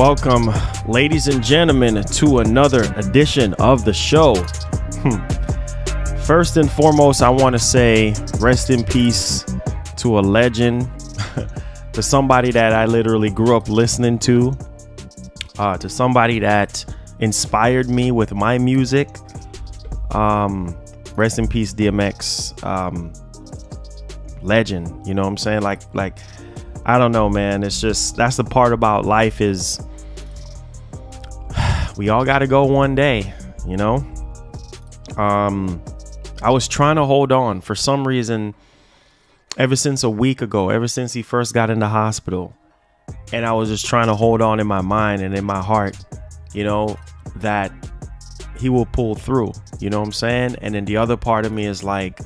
Welcome, ladies and gentlemen, to another edition of the show. First and foremost, I want to say rest in peace to a legend, to somebody that I literally grew up listening to somebody that inspired me with my music. Rest in peace, DMX. Legend, you know what I'm saying? Like I don't know, man. It's just, that's the part about life is we all got to go one day, you know? I was trying to hold on for some reason ever since a week ago, ever since he first got in the hospital. And I was just trying to hold on in my mind and in my heart, you know, that he will pull through, you know what I'm saying? And then the other part of me is like,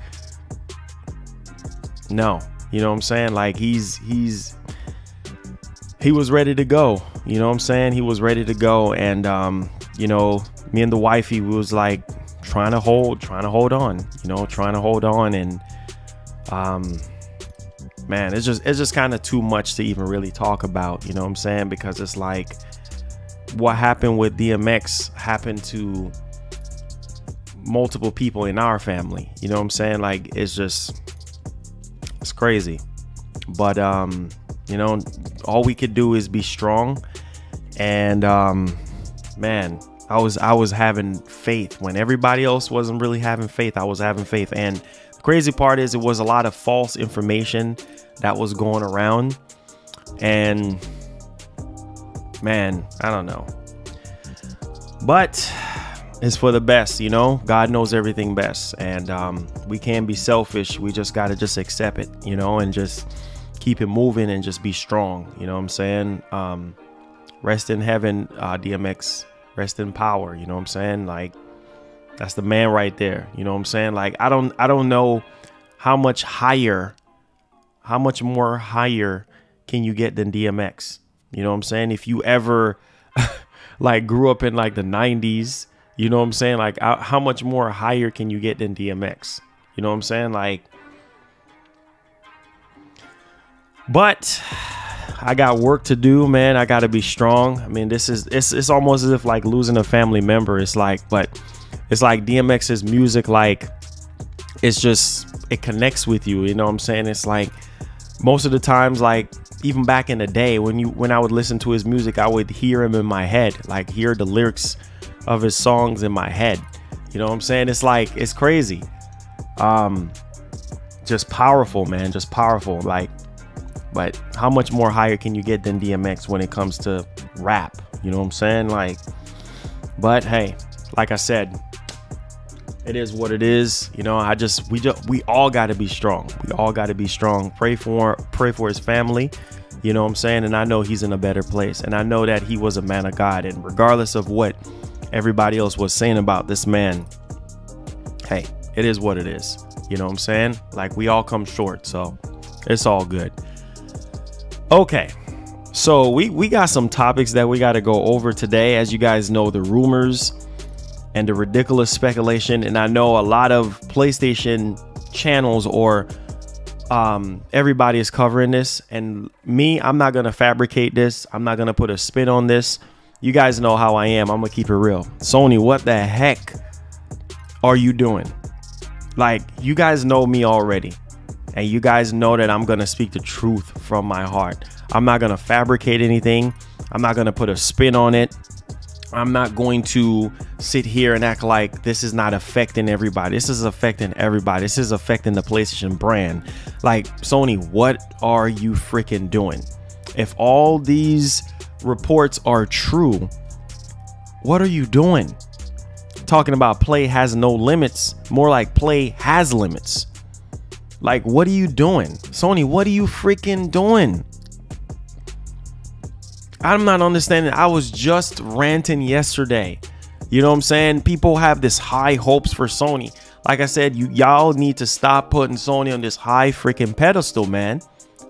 no, you know what I'm saying? Like he was ready to go, you know what I'm saying? He was ready to go. And, you know, me and the wifey was like trying to hold on, you know, trying to hold on. And, man, it's just kind of too much to even really talk about, you know what I'm saying? Because it's like what happened with DMX happened to multiple people in our family, you know what I'm saying? Like, it's crazy. But you know, all we could do is be strong. And man, I was having faith when everybody else wasn't really having faith. I was having faith. And the crazy part is it was a lot of false information that was going around. And man, I don't know, but it's for the best, you know. God knows everything best. And we can't be selfish. We just got to just accept it, you know, and just keep it moving and just be strong, you know what I'm saying? Rest in heaven, DMX. Rest in power, you know what I'm saying? Like, that's the man right there, you know what I'm saying? Like, I don't know how much more higher can you get than DMX, you know what I'm saying? If you ever like grew up in like the 90s, you know what I'm saying? Like, how much more higher can you get than DMX? You know what I'm saying? Like, but I got work to do, man. I got to be strong. I mean, it's almost as if like losing a family member. It's like, but it's like DMX's music, like, it's just, it connects with you. You know what I'm saying? It's like most of the times, like even back in the day when I would listen to his music, I would hear him in my head, like hear the lyrics of his songs in my head. You know what I'm saying? It's like, it's crazy. Just powerful, man. Just powerful. Like, but how much more higher can you get than DMX when it comes to rap? You know what I'm saying? Like, but hey, like I said, it is what it is. You know, we all got to be strong. We all got to be strong. Pray for his family. You know what I'm saying? And I know he's in a better place. And I know that he was a man of God. And regardless of what everybody else was saying about this man, hey, it is what it is. You know what I'm saying? Like, we all come short. So it's all good. Okay, so we got some topics that we got to go over today. As you guys know, the rumors and the ridiculous speculation. And I know a lot of PlayStation channels or everybody is covering this. And me, I'm not going to fabricate this. I'm not going to put a spin on this. You guys know how I am. I'm going to keep it real. Sony, what the heck are you doing? Like, you guys know me already. And you guys know that I'm going to speak the truth from my heart. I'm not going to fabricate anything. I'm not going to put a spin on it. I'm not going to sit here and act like this is not affecting everybody. This is affecting everybody. This is affecting the PlayStation brand. Like, Sony, what are you freaking doing? If all these reports are true, what are you doing? Talking about play has no limits. More like play has limits. Like, what are you doing? Sony, what are you freaking doing? I'm not understanding. I was just ranting yesterday. You know what I'm saying? People have this high hopes for Sony. Like I said, y'all need to stop putting Sony on this high freaking pedestal, man.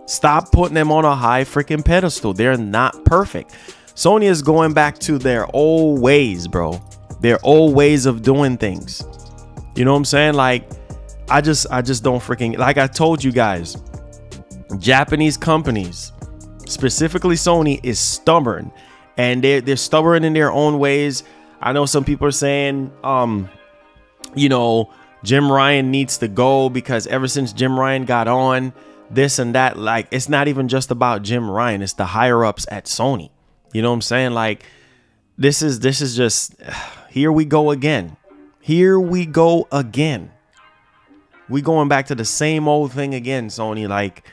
Stop putting them on a high freaking pedestal. They're not perfect. Sony is going back to their old ways, bro. Their old ways of doing things. You know what I'm saying? Like, I just don't freaking, like I told you guys, Japanese companies, specifically Sony, is stubborn and they're stubborn in their own ways. I know some people are saying, you know, Jim Ryan needs to go because ever since Jim Ryan got on, this and that, like, it's not even just about Jim Ryan. It's the higher ups at Sony. You know what I'm saying? Like, this is just, here we go again. Here we go again. We going back to the same old thing again, Sony. Like,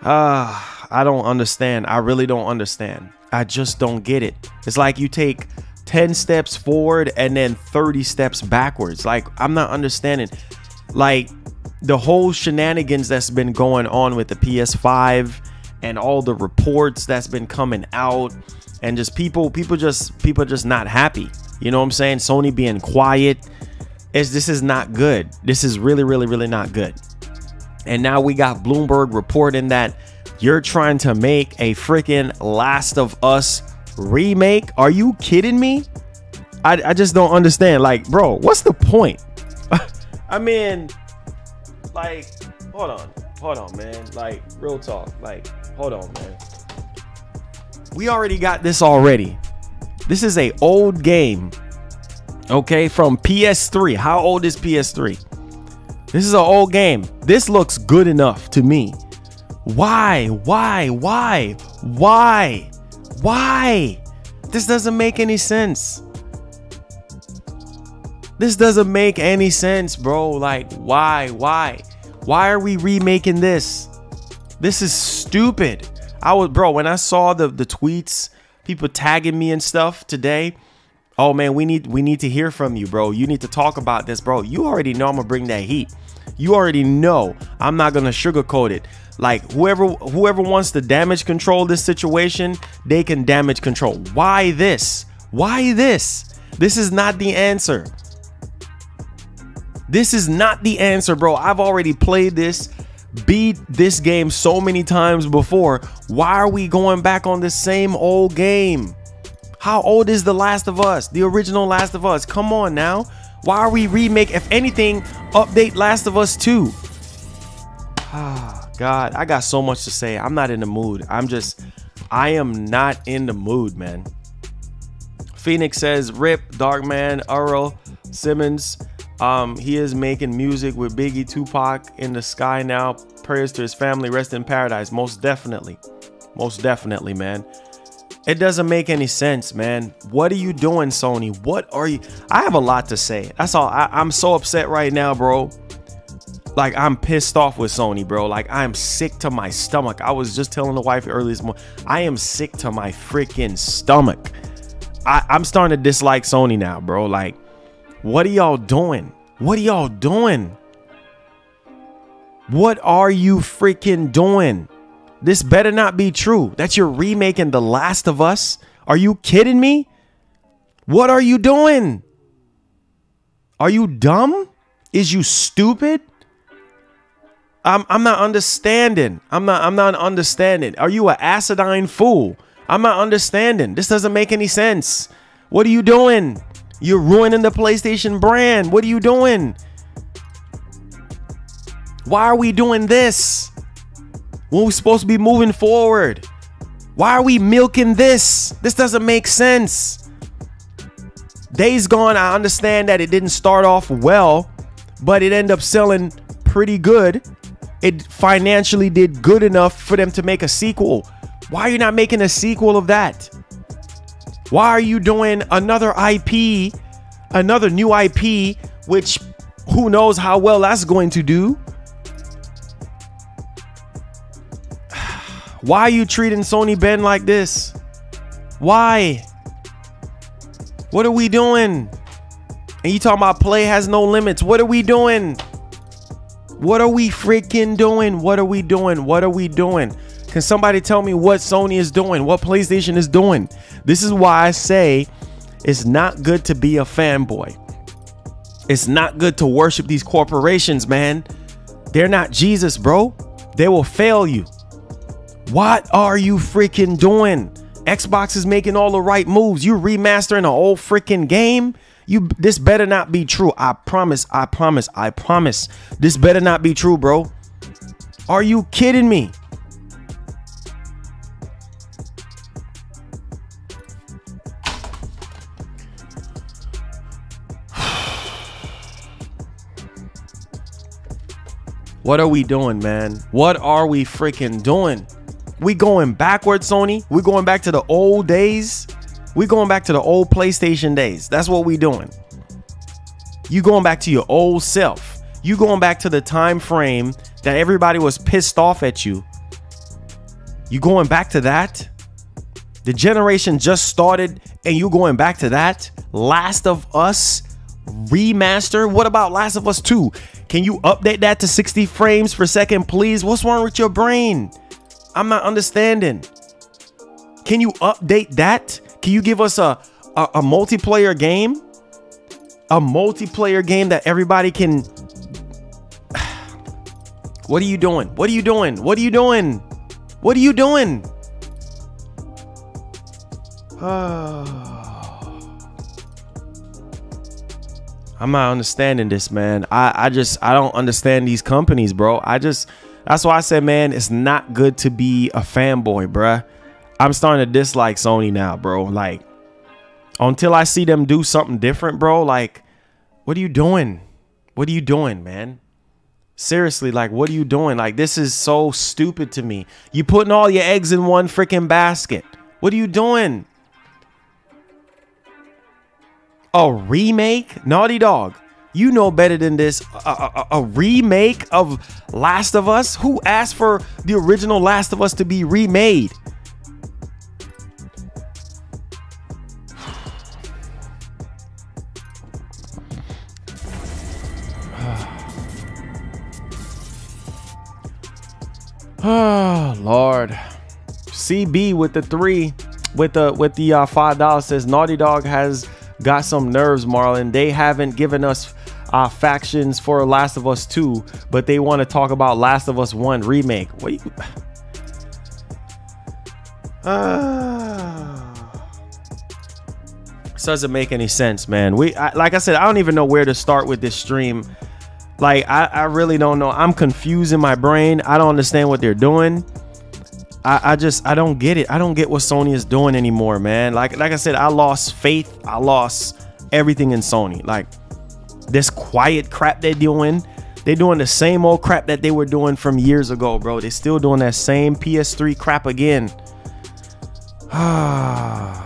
I don't understand. I really don't understand. I just don't get it. It's like you take 10 steps forward and then 30 steps backwards. Like, I'm not understanding. Like, the whole shenanigans that's been going on with the PS5 and all the reports that's been coming out, and just people just not happy. You know what I'm saying? Sony being quiet. This is not good. This is really, really, really not good. And now we got Bloomberg reporting that you're trying to make a freaking Last of Us remake. Are you kidding me? I just don't understand. Like, bro, what's the point? I mean, like, hold on, man. Like, real talk. Like, hold on, man. We already got this already. This is a old game, okay, from PS3. How old is PS3? This is an old game. This looks good enough to me. Why? This doesn't make any sense. This doesn't make any sense, bro. Like, why? Why are we remaking this? This is stupid. Bro, when I saw the tweets, people tagging me and stuff today, oh man, we need to hear from you, bro. You need to talk about this, bro. You already know I'm gonna bring that heat. You already know I'm not gonna sugarcoat it. Like, whoever wants to damage control this situation, they can damage control. Why this? Why this? This is not the answer. This is not the answer, bro. I've already played this, beat this game so many times before. Why are we going back on the same old game? How old is The Last of Us? The original Last of Us. Come on now. Why are we remake? If anything, update Last of Us 2. Ah, God, I got so much to say. I'm not in the mood. I am not in the mood, man. Phoenix says, rip Darkman, Earl Simmons. He is making music with Biggie, Tupac in the sky now. Prayers to his family. Rest in paradise. Most definitely. Most definitely, man. It doesn't make any sense, man. What are you doing, Sony? What are you? I have a lot to say. That's all. I'm so upset right now, bro. Like, I'm pissed off with Sony, bro. Like, I'm sick to my stomach. I was just telling the wife earlier this morning, I am sick to my freaking stomach. I'm starting to dislike Sony now, bro. Like, what are y'all doing? What are y'all doing? What are you freaking doing? This better not be true. That you're remaking The Last of Us? Are you kidding me? What are you doing? Are you dumb? Is you stupid? I'm not understanding. I'm not understanding. Are you an acidine fool? I'm not understanding. This doesn't make any sense. What are you doing? You're ruining the PlayStation brand. What are you doing? Why are we doing this when we're supposed to be moving forward? Why are we milking this? This doesn't make sense. Days Gone, I understand that it didn't start off well, but it ended up selling pretty good. It financially did good enough for them to make a sequel. Why are you not making a sequel of that? Why are you doing another IP, another new IP, which who knows how well that's going to do? Why are you treating Sony Ben like this? Why? What are we doing? And you talking about play has no limits. What are we doing? What are we freaking doing? What are we doing? What are we doing? Can somebody tell me what Sony is doing? What PlayStation is doing? This is why I say it's not good to be a fanboy. It's not good to worship these corporations, man. They're not Jesus, bro. They will fail you. What are you freaking doing? Xbox is making all the right moves. You remastering an old freaking game? This better not be true. I promise. This better not be true, bro. Are you kidding me? What are we doing, man? What are we freaking doing? We going backwards, Sony? We going back to the old days? We going back to the old PlayStation days. That's what we doing. You going back to your old self. You going back to the time frame that everybody was pissed off at you. You going back to that? The generation just started and you going back to that? Last of Us remaster? What about Last of Us 2? Can you update that to 60 frames per second, please? What's wrong with your brain? I'm not understanding. Can you update that? Can you give us a multiplayer game? A multiplayer game that everybody can... What are you doing? What are you doing? What are you doing? What are you doing? I'm not understanding this, man. I don't understand these companies, bro. That's why I said, man, it's not good to be a fanboy, bruh. I'm starting to dislike Sony now, bro. Like, until I see them do something different, bro. Like, what are you doing? What are you doing, man? Seriously, like, what are you doing? Like, this is so stupid to me. You putting all your eggs in one freaking basket. What are you doing? A remake? Naughty Dog, you know better than this. A remake of Last of Us? Who asked for the original Last of Us to be remade? Oh Lord. CB with the 3 with the $5 says Naughty Dog has got some nerves, Marlon. They haven't given us factions for Last of Us 2, but they want to talk about Last of Us 1 remake. What? This doesn't make any sense, man. Like I said, I don't even know where to start with this stream. Like, I really don't know. I'm confused in my brain. I don't understand what they're doing. I don't get it. I don't get what Sony is doing anymore, man. Like I said, I lost faith. I lost everything in Sony. Like, this quiet crap they're doing the same old crap that they were doing from years ago, bro. They're still doing that same PS3 crap again. I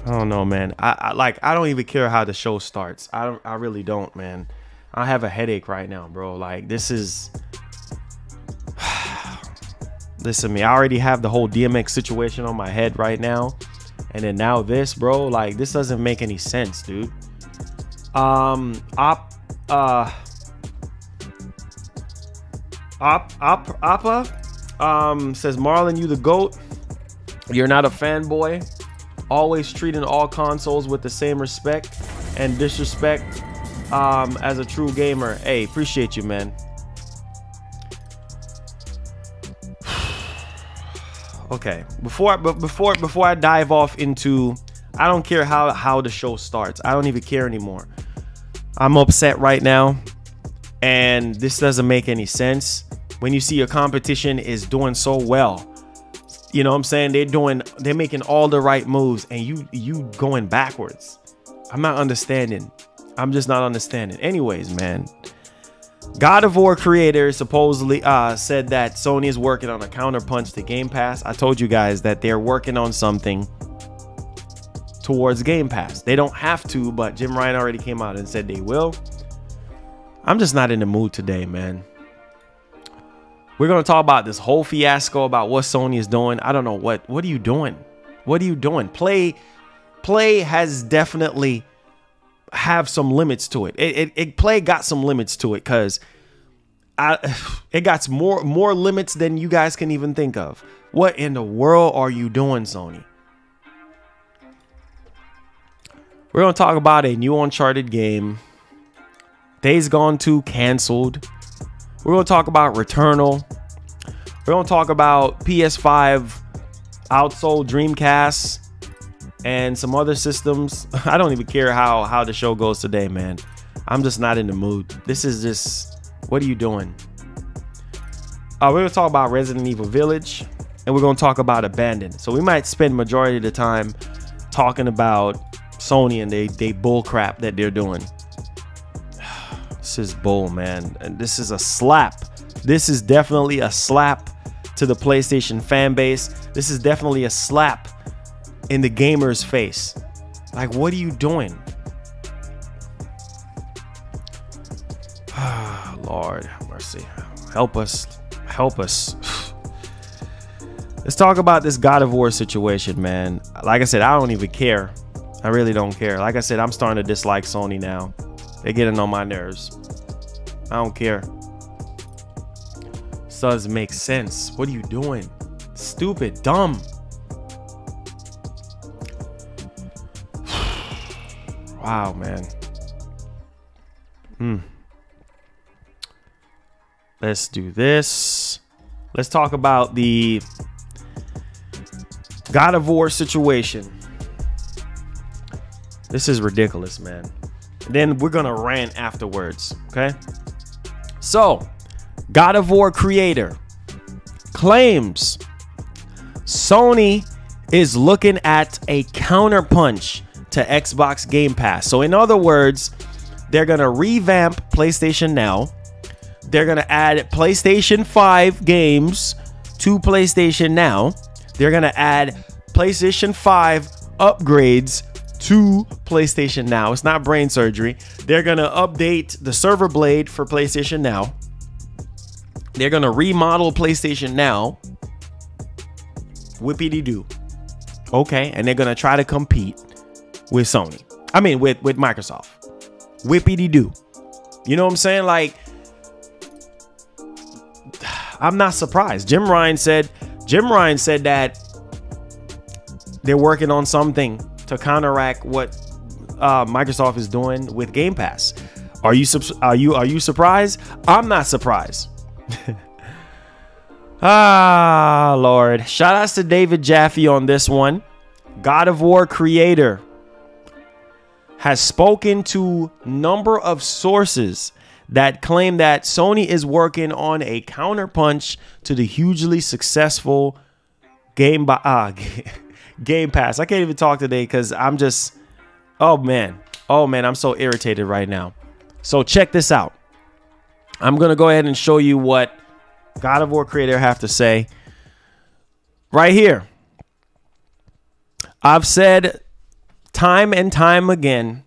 don't know, man. I don't even care how the show starts. I really don't, man. I have a headache right now, bro. Like, this is... Listen to me, I already have the whole DMX situation on my head right now, and then now this, bro. Like, this doesn't make any sense, dude. Appa says, Marlon, you the GOAT. You're not a fanboy. Always treating all consoles with the same respect and disrespect as a true gamer. Hey, appreciate you, man. Okay, before I dive off into, I don't care how the show starts. I don't even care anymore. I'm upset right now, and this doesn't make any sense. When you see your competition is doing so well, you know what I'm saying? They're making all the right moves, and you going backwards. I'm not understanding. I'm just not understanding. Anyways, man. God of War creator supposedly said that Sony is working on a counterpunch to Game Pass. I told you guys that they're working on something towards Game Pass. They don't have to, but Jim Ryan already came out and said they will. I'm just not in the mood today, man. We're going to talk about this whole fiasco about what Sony is doing. I don't know what are you doing? What are you doing? Play has definitely have some limits to it. Play got some limits to it, because it got more limits than you guys can even think of. What in the world are you doing, Sony? We're gonna talk about a new Uncharted game. Days Gone 2 canceled. We're gonna talk about Returnal. We're gonna talk about PS5 Outsold Dreamcast and some other systems. I don't even care how the show goes today, man. I'm just not in the mood. This is just, what are you doing? We're gonna talk about Resident Evil Village, and we're gonna talk about Abandoned. So we might spend majority of the time talking about Sony and they bull crap that they're doing. This is bull, man. And this is a slap. This is definitely a slap to the PlayStation fan base. This is definitely a slap in the gamer's face. Like, what are you doing? Lord have mercy. Help us. Help us. Let's talk about this God of War situation, man. Like I said, I don't even care. I really don't care. Like I said, I'm starting to dislike Sony now. They're getting on my nerves. I don't care. This doesn't make sense. What are you doing? Stupid, dumb. Wow, man. Let's do this. Let's talk about the God of War situation. This is ridiculous, man. And then we're gonna rant afterwards, okay? So, God of War creator claims Sony is looking at a counterpunch to Xbox Game Pass. So in other words, they're gonna revamp PlayStation Now. They're gonna add PlayStation 5 games to PlayStation Now. They're gonna add PlayStation 5 upgrades to PlayStation Now. It's not brain surgery. They're gonna update the server blade for PlayStation Now. They're gonna remodel PlayStation Now. Whippity-doo. Okay, and they're gonna try to compete with Sony. I mean, with Microsoft. Whippity-doo. You know what I'm saying? Like, I'm not surprised. Jim Ryan said that they're working on something to counteract what Microsoft is doing with Game Pass. Are you surprised? I'm not surprised. Ah, Lord. Shout outs to David Jaffe on this one. God of War creator has spoken to number of sources that claim that Sony is working on a counterpunch to the hugely successful Game Pass. I can't even talk today because I'm just, oh man, I'm so irritated right now. So check this out. I'm going to go ahead and show you what God of War creator have to say right here. I've said time and time again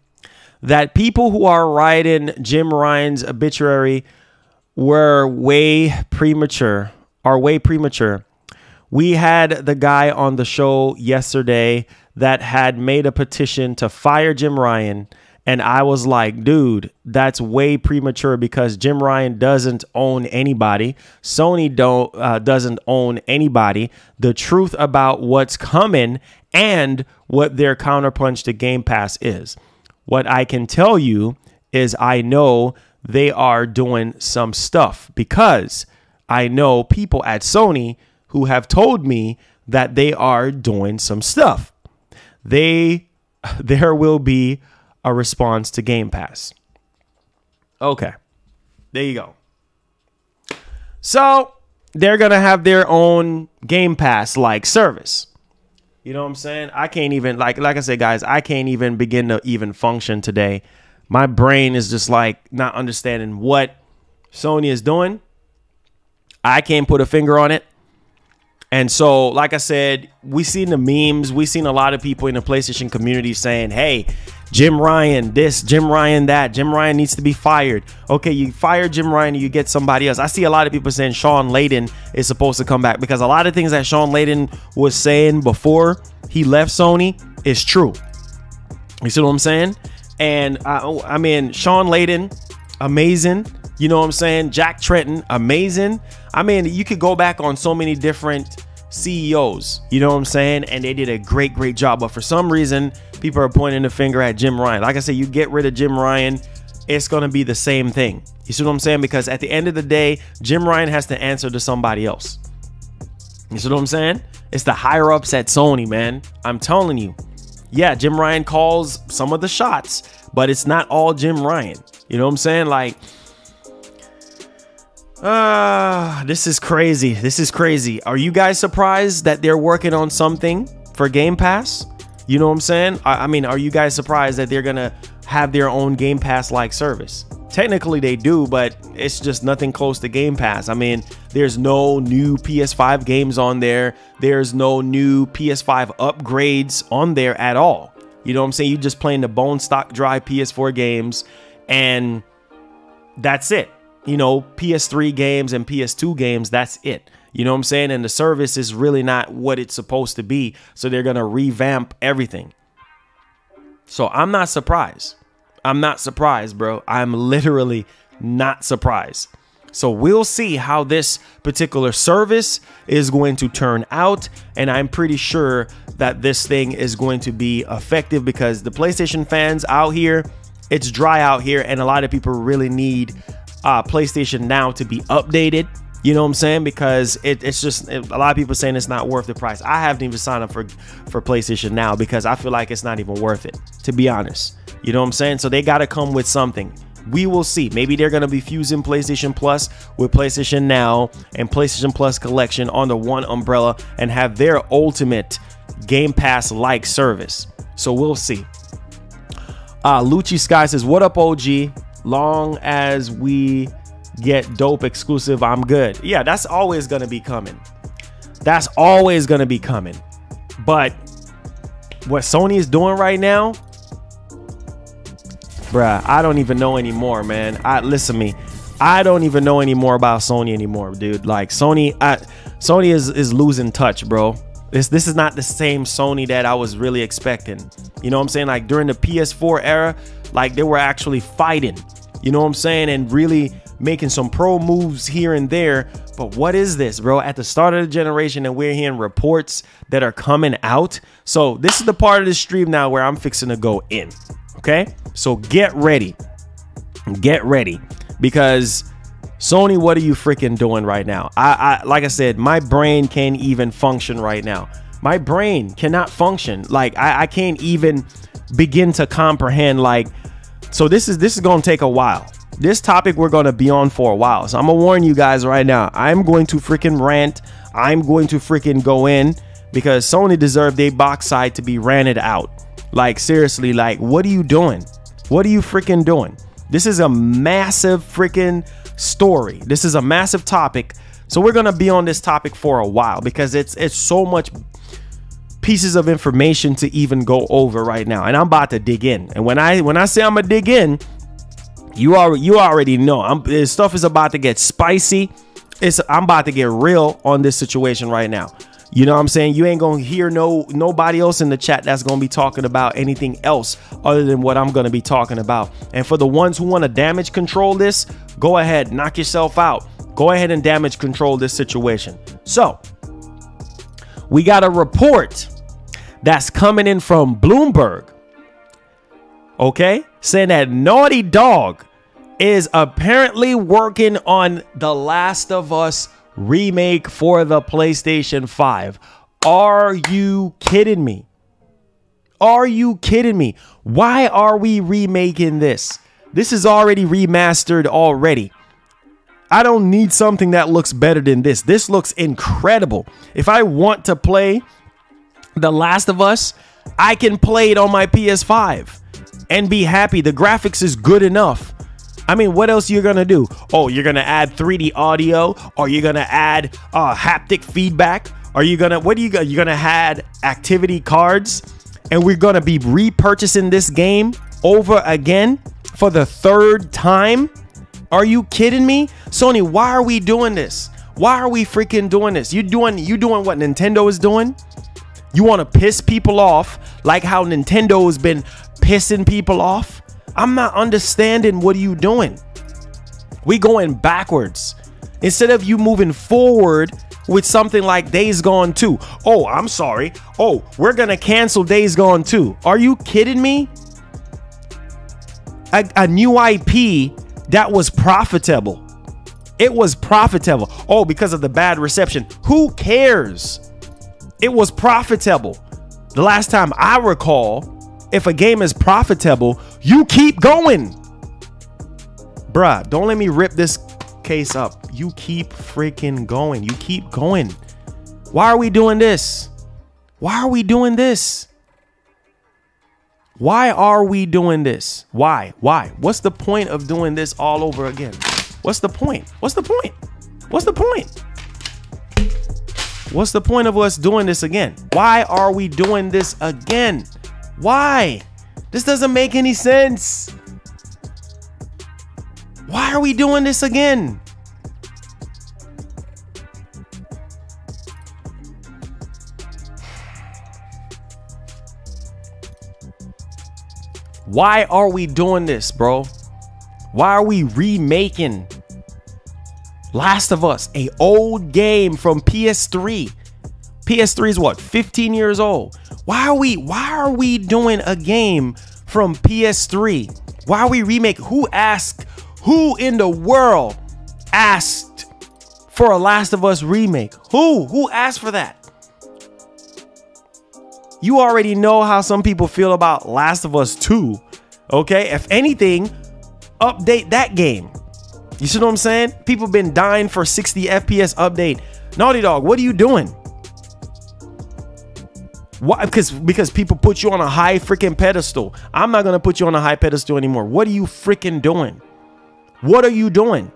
that people who are writing Jim Ryan's obituary were way premature. We had the guy on the show yesterday that had made a petition to fire Jim Ryan. And I was like, dude, that's way premature because Jim Ryan doesn't own anybody. Sony doesn't own anybody. The truth about what's coming and what their counterpunch to Game Pass is. What I can tell you is I know they are doing some stuff because I know people at Sony who have told me that they are doing some stuff. There will be a response to Game Pass. Okay, there you go. So they're going to have their own Game Pass like service. You know what I'm saying? I can't even, like I said, guys, I can't even begin to even function today. My brain is just like not understanding what Sony is doing. I can't put a finger on it. And so, like I said, we seen the memes. We seen a lot of people in the PlayStation community saying, hey, Jim Ryan this, Jim Ryan that. Jim Ryan needs to be fired. Okay, you fire Jim Ryan and you get somebody else. I see a lot of people saying Sean Layden is supposed to come back because a lot of things that Sean Layden was saying before he left Sony is true. You see what I'm saying? And I mean, Sean Layden, amazing. You know what I'm saying? Jack Tretton, amazing. I mean, you could go back on so many different CEOs, you know what I'm saying? And they did a great job. But for some reason, people are pointing the finger at Jim Ryan. Like I said, you get rid of Jim Ryan, it's going to be the same thing. You see what I'm saying? Because at the end of the day, Jim Ryan has to answer to somebody else. You see what I'm saying? It's the higher ups at Sony, man. I'm telling you. Yeah, Jim Ryan calls some of the shots, but it's not all Jim Ryan. You know what I'm saying? Like, this is crazy. This is crazy. Are you guys surprised that they're working on something for Game Pass? You know what I'm saying? I mean, are you guys surprised that they're going to have their own Game Pass like service? Technically they do, but it's just nothing close to Game Pass. I mean, there's no new PS5 games on there. There's no new PS5 upgrades on there at all. You know what I'm saying? You're just playing the bone stock dry PS4 games, and that's it. You know, PS3 games and PS2 games, that's it. You know what I'm saying? And the service is really not what it's supposed to be. So they're going to revamp everything. So I'm not surprised. I'm not surprised, bro. I'm literally not surprised. So we'll see how this particular service is going to turn out. And I'm pretty sure that this thing is going to be effective, because the PlayStation fans out here, it's dry out here. And a lot of people really need PlayStation Now to be updated. You know what I'm saying? Because it's just a lot of people saying it's not worth the price. I haven't even signed up for PlayStation Now because I feel like it's not even worth it, to be honest. You know what I'm saying? So they got to come with something. We will see. Maybe they're going to be fusing PlayStation Plus with PlayStation Now and PlayStation Plus Collection under one umbrella and have their ultimate Game Pass like service. So we'll see. Lucci Sky says, what up, OG? Long as we get dope exclusive, I'm good. Yeah, that's always going to be coming. That's always going to be coming. But what Sony is doing right now, bruh, I don't even know anymore, man. Listen to me. I don't even know anymore about Sony anymore, dude. Like Sony is losing touch, bro. This is not the same Sony that I was really expecting. You know what I'm saying? Like during the PS4 era, like they were actually fighting. You know what I'm saying? And really making some pro moves here and there. But what is this, bro? At the start of the generation, and we're hearing reports that are coming out. So this is the part of the stream now where I'm fixing to go in. Okay, so get ready, because Sony, what are you freaking doing right now? Like I said, my brain can't even function right now. My brain cannot function. Like I can't even begin to comprehend. Like, so this is going to take a while. This topic we're going to be on for a while. So I'm gonna warn you guys right now. I'm going to freaking rant. I'm going to freaking go in, because Sony deserved their box side to be ranted out. Like, seriously, like, what are you doing? What are you freaking doing? This is a massive freaking story. This is a massive topic. So we're going to be on this topic for a while, because it's so much pieces of information to even go over right now. And I'm about to dig in. And when I say I'm going to dig in, you already know. This stuff is about to get spicy. I'm about to get real on this situation right now. You know what I'm saying? You ain't gonna hear nobody else in the chat that's gonna be talking about anything else other than what I'm gonna be talking about. And for the ones who want to damage control this, go ahead, knock yourself out. Go ahead and damage control this situation. So we got a report that's coming in from Bloomberg, okay, saying that Naughty Dog is apparently working on The Last of Us remake for the PlayStation 5. Are you kidding me? Are you kidding me? Why are we remaking this? This is already remastered already. I don't need something that looks better than this. This looks incredible. If I want to play The Last of Us, I can play it on my PS5 and be happy. The graphics is good enough. I mean, what else you're gonna do? Oh, you're gonna add 3D audio, or you're gonna add haptic feedback? Are you gonna, what are you gonna, you're gonna add activity cards, and we're gonna be repurchasing this game over again for the third time? Are you kidding me? Sony, why are we doing this? Why are we freaking doing this? You doing what Nintendo is doing? You want to piss people off like how Nintendo has been pissing people off? I'm not understanding. What are you doing? We going backwards instead of you moving forward with something like Days Gone 2. Oh, I'm sorry. Oh, we're going to cancel Days Gone 2. Are you kidding me? A new IP that was profitable. It was profitable. Oh, because of the bad reception. Who cares? It was profitable. The last time I recall, if a game is profitable, you keep going. Bruh, don't let me rip this case up. You keep freaking going. You keep going. Why are we doing this? Why are we doing this? Why are we doing this? Why? What's the point of doing this all over again? What's the point? What's the point? What's the point? What's the point of us doing this again? Why are we doing this again? Why? This doesn't make any sense. Why are we doing this again? Why are we doing this, bro? Why are we remaking Last of Us, a old game from PS3? PS3 is what, 15 years old? Why are we doing a game from PS3? Why are we remake? Who in the world asked for a Last of Us remake? Who asked for that? You already know how some people feel about Last of Us 2. Okay, if anything, update that game. You see what I'm saying? People been dying for 60 FPS update. Naughty Dog, what are you doing? Why? Because people put you on a high freaking pedestal. I'm not gonna put you on a high pedestal anymore. What are you freaking doing? What are you doing?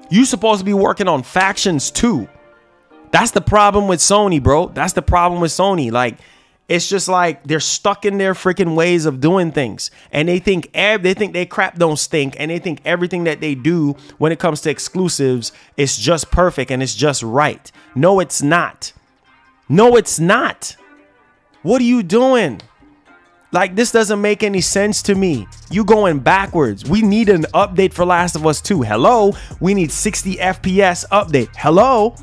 You supposed to be working on Factions 2. That's the problem with Sony, bro. That's the problem with Sony. Like, it's just like they're stuck in their freaking ways of doing things, and they think their crap don't stink, and they think everything that they do when it comes to exclusives is just perfect and it's just right. No, it's not. No, it's not. What are you doing? Like, this doesn't make any sense to me. You going backwards. We need an update for Last of Us 2. Hello. We need 60 FPS update. Hello.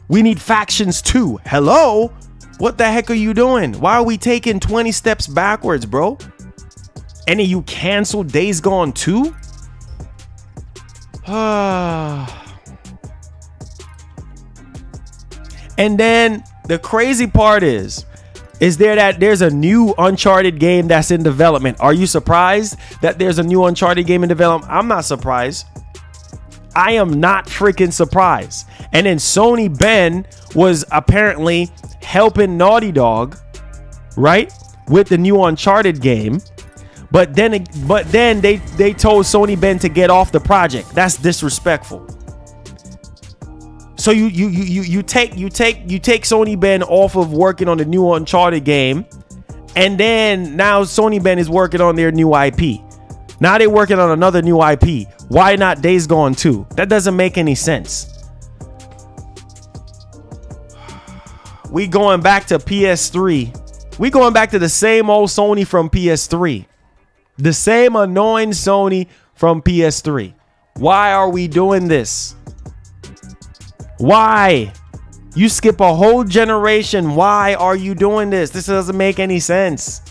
We need Factions 2. Hello. What the heck are you doing? Why are we taking 20 steps backwards, bro? And then you cancel Days Gone 2? And then the crazy part is that there's a new Uncharted game that's in development. Are you surprised that there's a new Uncharted game in development? I'm not surprised. I am not freaking surprised. And then Sony Ben was apparently helping Naughty Dog, right, with the new Uncharted game. But then they told Sony Ben to get off the project. That's disrespectful. So you take Sony Ben off of working on the new Uncharted game, and then now Sony Ben is working on their new IP. Now they're working on another new IP. Why not Days Gone 2? That doesn't make any sense. We going back to PS3. We going back to the same old Sony from PS3. The same annoying Sony from PS3. Why are we doing this? Why? You skip a whole generation. Why are you doing this? This doesn't make any sense.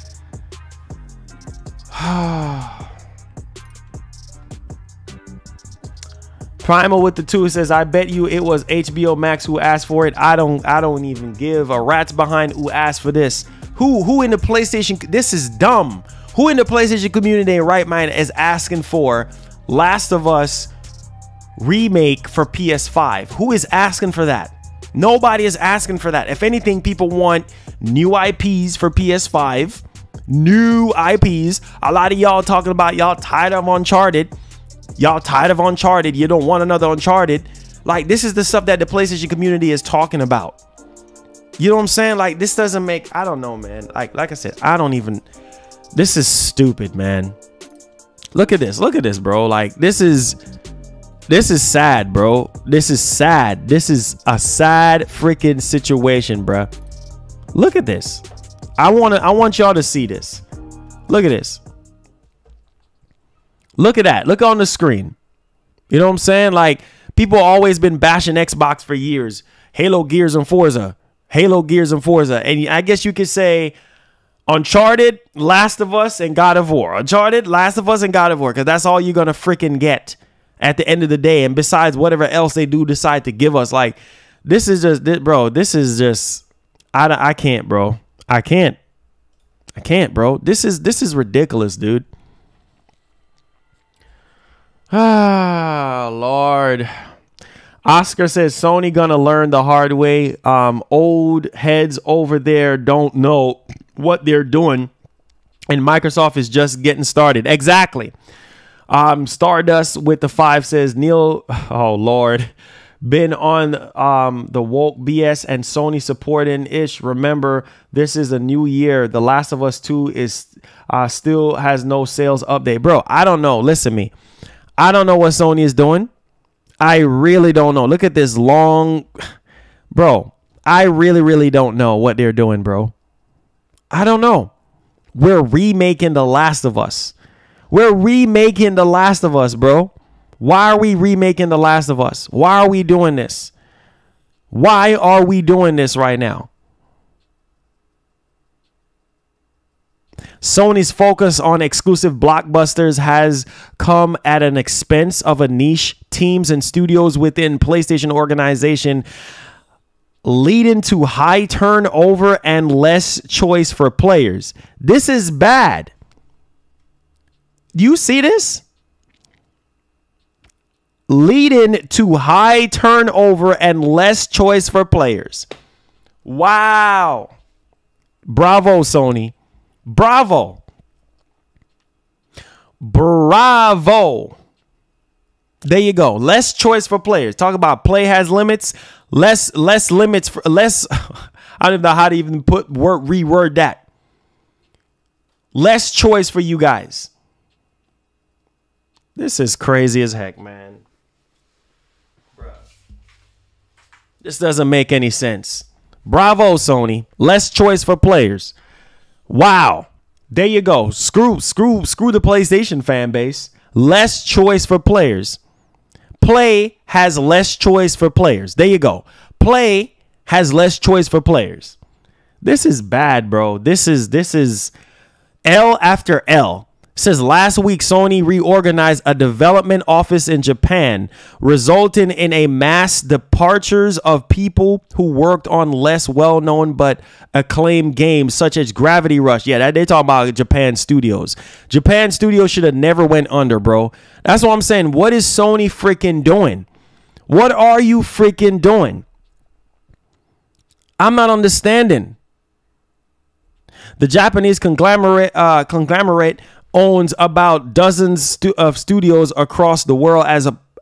Primal with the 2 says, I bet you it was HBO Max who asked for it. I don't even give a rat's behind who asked for this. Who in the PlayStation, this is dumb. Who in the PlayStation community in right mind is asking for Last of Us remake for PS5? Who is asking for that? Nobody is asking for that. If anything, people want new IPs for PS5. New IPs. A lot of y'all talking about y'all tired of Uncharted. Y'all tired of Uncharted. You don't want another Uncharted. Like, this is the stuff that the PlayStation community is talking about. You know what I'm saying? Like, this doesn't make, I don't know, man. Like I said, I don't even, this is stupid, man. Look at this. Look at this, bro. Like, this is sad, bro. This is sad. This is a sad freaking situation, bro. Look at this. I want y'all to see this. Look at this. Look at that. Look on the screen. You know what I'm saying? Like, people always been bashing Xbox for years. Halo, Gears, and Forza. Halo, Gears, and Forza. And I guess you could say Uncharted, Last of Us, and God of War. Uncharted, Last of Us, and God of War. Because that's all you're going to freaking get at the end of the day. And besides whatever else they do decide to give us. Like, this is just, bro, this is just, I can't, bro. I can't, bro. This is ridiculous, dude. Ah, Lord. Oscar says Sony gonna learn the hard way. Old heads over there don't know what they're doing. and Microsoft is just getting started. Exactly. Stardust with the 5 says, Neil, oh Lord, been on the woke BS and Sony supporting ish. Remember, this is a new year. The Last of Us 2 is still has no sales update. Bro, I don't know. Listen to me. I don't know what Sony is doing. I really don't know. Look at this long, bro. I really don't know what they're doing, bro. I don't know. We're remaking The Last of Us. We're remaking The Last of Us, bro. Why are we remaking The Last of Us? Why are we doing this? Why are we doing this right now? Sony's focus on exclusive blockbusters has come at an expense of a niche teams and studios within PlayStation organization, leading to high turnover and less choice for players. This is bad. Do you see this? Leading to high turnover and less choice for players. Wow. Bravo, Sony. Bravo. Bravo. There you go. Less choice for players. Talk about play has limits. Less limits for less. I don't know how to even reword that. Less choice for you guys. This is crazy as heck, man. Bruh. This doesn't make any sense. Bravo, Sony. Less choice for players. Wow. There you go. Screw the PlayStation fan base. Less choice for players. Play has less choice for players. There you go. Play has less choice for players. This is bad, bro. This is L after L. Says last week Sony reorganized a development office in Japan, resulting in a mass departures of people who worked on less well-known but acclaimed games such as Gravity Rush. Yeah, they talking about Japan Studios. Japan Studios should have never went under, bro. That's what I'm saying. What is Sony freaking doing? What are you freaking doing? I'm not understanding. The Japanese conglomerate owns about dozens of studios across the world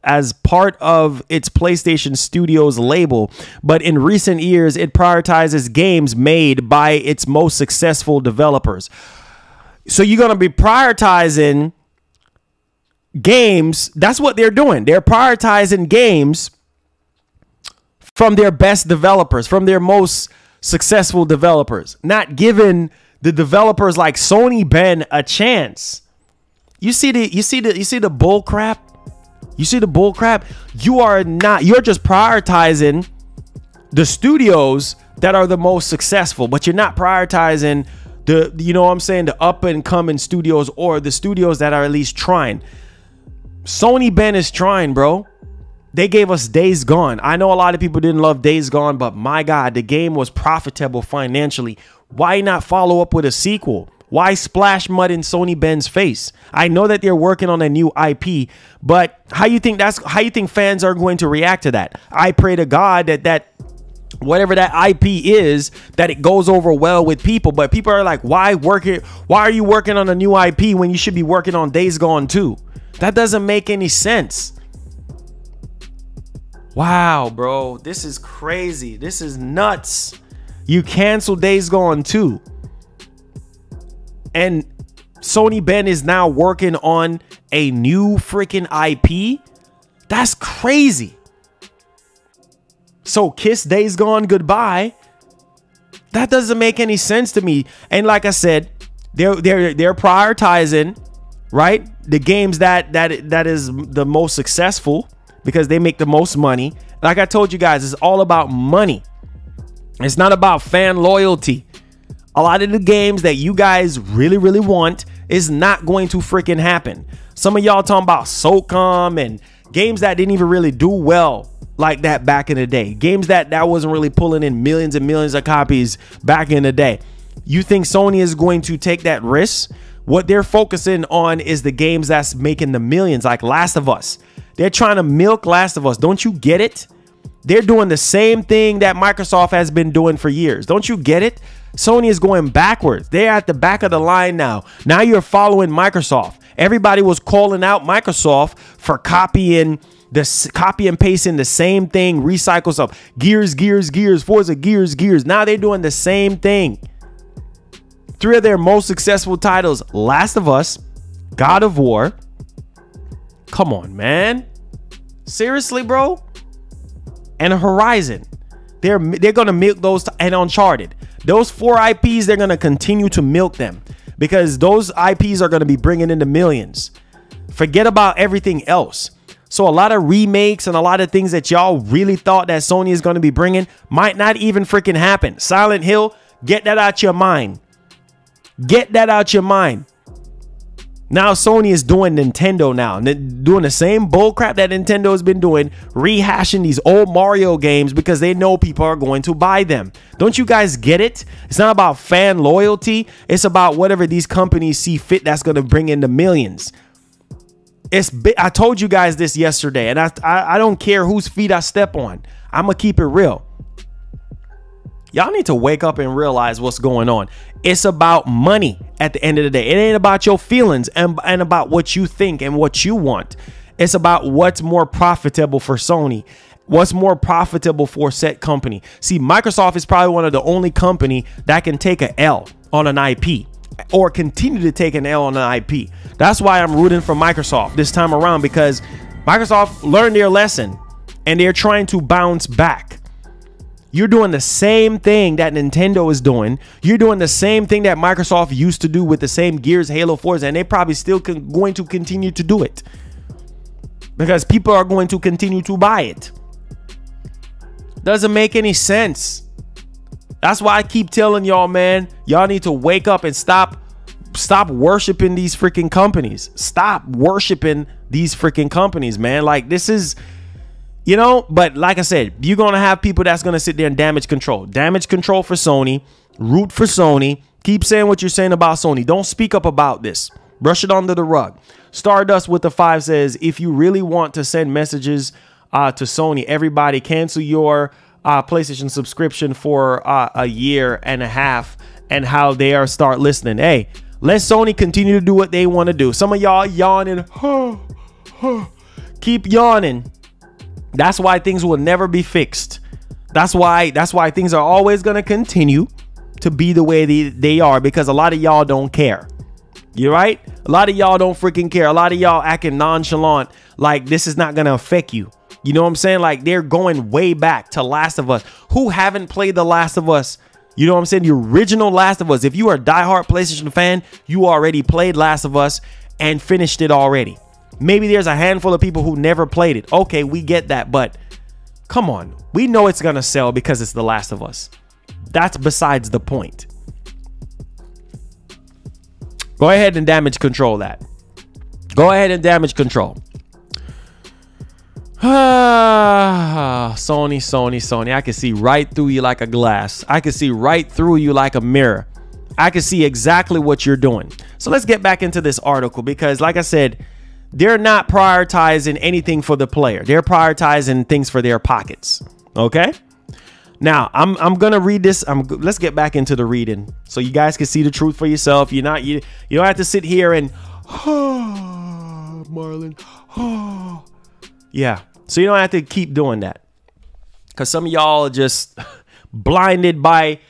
as part of its PlayStation Studios label, but in recent years it prioritizes games made by its most successful developers. So you're going to be prioritizing games. That's what they're doing. They're prioritizing games from their best developers, from their most successful developers, not giving the developers like Sony Ben a chance. You see the bull crap? You see the bull crap? You're just prioritizing the studios that are the most successful, but you're not prioritizing the, you know what I'm saying, the up and coming studios or the studios that are at least trying. Sony Ben is trying, bro. They gave us Days Gone. I know a lot of people didn't love Days Gone, but my God, the game was profitable financially. Why not follow up with a sequel? Why splash mud in Sony Ben's face? I know that they're working on a new IP, but how you think fans are going to react to that? I pray to God that whatever that IP is, that it goes over well with people. But people are like, why are you working on a new IP when you should be working on Days Gone 2? That doesn't make any sense. Wow, bro, this is crazy. This is nuts. You cancel Days Gone 2. And Sony Ben is now working on a new freaking IP. That's crazy. So kiss Days Gone goodbye. That doesn't make any sense to me. And like I said, they're prioritizing, right, the games that is the most successful because they make the most money. Like I told you guys, it's all about money. It's not about fan loyalty. A lot of the games that you guys really want is not going to freaking happen. Some of y'all talking about SOCOM and games that didn't even really do well like that back in the day. Games that wasn't really pulling in millions and millions of copies back in the day. You think Sony is going to take that risk? What they're focusing on is the games that's making the millions, like Last of Us. They're trying to milk Last of Us. Don't you get it? They're doing the same thing that Microsoft has been doing for years. Don't you get it? Sony is going backwards. They're at the back of the line now. Now you're following Microsoft. Everybody was calling out Microsoft for copy and pasting the same thing, recycle stuff. Gears, Forza, Gears. Now they're doing the same thing. 3 of their most successful titles, Last of Us, God of War. Come on, man. Seriously, bro? And Horizon. They're going to milk those, and Uncharted. Those 4 IPs, they're going to continue to milk them because those IPs are going to be bringing in the millions. Forget about everything else. So a lot of remakes and a lot of things that y'all really thought that Sony is going to be bringing might not even freaking happen. Silent Hill, get that out your mind. Get that out your mind. Now Sony is doing Nintendo now, and they're doing the same bullcrap that Nintendo has been doing, rehashing these old Mario games because they know people are going to buy them. Don't you guys get it? It's not about fan loyalty. It's about whatever these companies see fit that's going to bring in the millions. I told you guys this yesterday, and I don't care whose feet I step on. I'm going to keep it real. Y'all need to wake up and realize what's going on. It's about money at the end of the day. It ain't about your feelings and about what you think and what you want. It's about what's more profitable for Sony. What's more profitable for said company. See, Microsoft is probably one of the only company that can take an L on an IP or continue to take an L on an IP. That's why I'm rooting for Microsoft this time around, because Microsoft learned their lesson and they're trying to bounce back. You're doing the same thing that Nintendo is doing. You're doing the same thing that Microsoft used to do with the same Gears, Halo, Forza, and they probably still going to continue to do it because people are going to continue to buy it. Doesn't make any sense. That's why I keep telling y'all, man, y'all need to wake up and stop worshiping these freaking companies. Stop worshiping these freaking companies, man. Like, this is... You know, but like I said, you're going to have people that's going to sit there and damage control for Sony, root for Sony. Keep saying what you're saying about Sony. Don't speak up about this. Brush it under the rug. Stardust with the 5 says, if you really want to send messages to Sony, everybody cancel your PlayStation subscription for a year and a half and how they are start listening. Hey, let Sony continue to do what they want to do. Some of y'all yawning. Keep yawning. That's why things will never be fixed. That's why things are always going to continue to be the way they are, because a lot of y'all don't care. You're right. A lot of y'all don't freaking care. A lot of y'all acting nonchalant like this is not going to affect you. You know what I'm saying? Like, they're going way back to Last of Us. Who haven't played The Last of Us? You know what I'm saying? The original Last of Us. If you are a diehard PlayStation fan, you already played Last of Us and finished it already. Maybe there's a handful of people who never played it. Okay, we get that, but come on. We know it's going to sell because it's The Last of Us. That's besides the point. Go ahead and damage control that. Go ahead and damage control. Sony. I can see right through you like a glass. I can see right through you like a mirror. I can see exactly what you're doing. So let's get back into this article, because like I said, they're not prioritizing anything for the player. They're prioritizing things for their pockets. Okay. Now I'm gonna read this. Let's get back into the reading so you guys can see the truth for yourself. You don't have to sit here and Marlon. Yeah. So you don't have to keep doing that, because some of y'all are just blinded by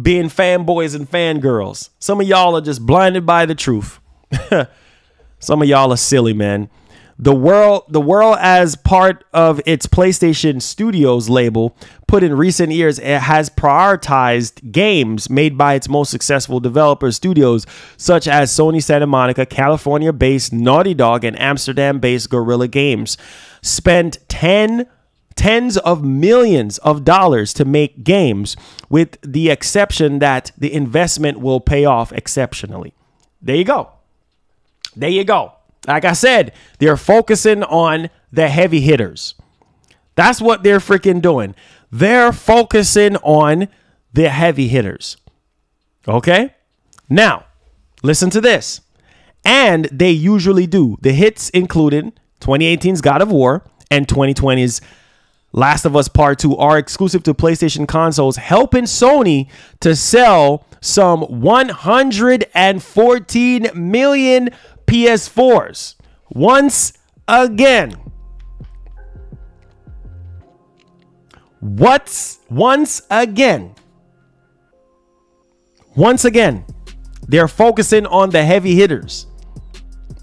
being fanboys and fangirls. Some of y'all are just blinded by the truth. Some of y'all are silly, man. The world, as part of its PlayStation Studios label, put in recent years, it has prioritized games made by its most successful developer studios, such as Sony Santa Monica, California-based Naughty Dog, and Amsterdam-based Guerrilla Games. Spent tens of millions of dollars to make games, with the exception that the investment will pay off exceptionally. There you go. There you go. Like I said, they're focusing on the heavy hitters. That's what they're freaking doing. They're focusing on the heavy hitters. Okay? Now, listen to this. And they usually do. The hits included 2018's God of War and 2020's Last of Us Part 2 are exclusive to PlayStation consoles, helping Sony to sell some 114 million PS4s. Once again. Once again, they're focusing on the heavy hitters.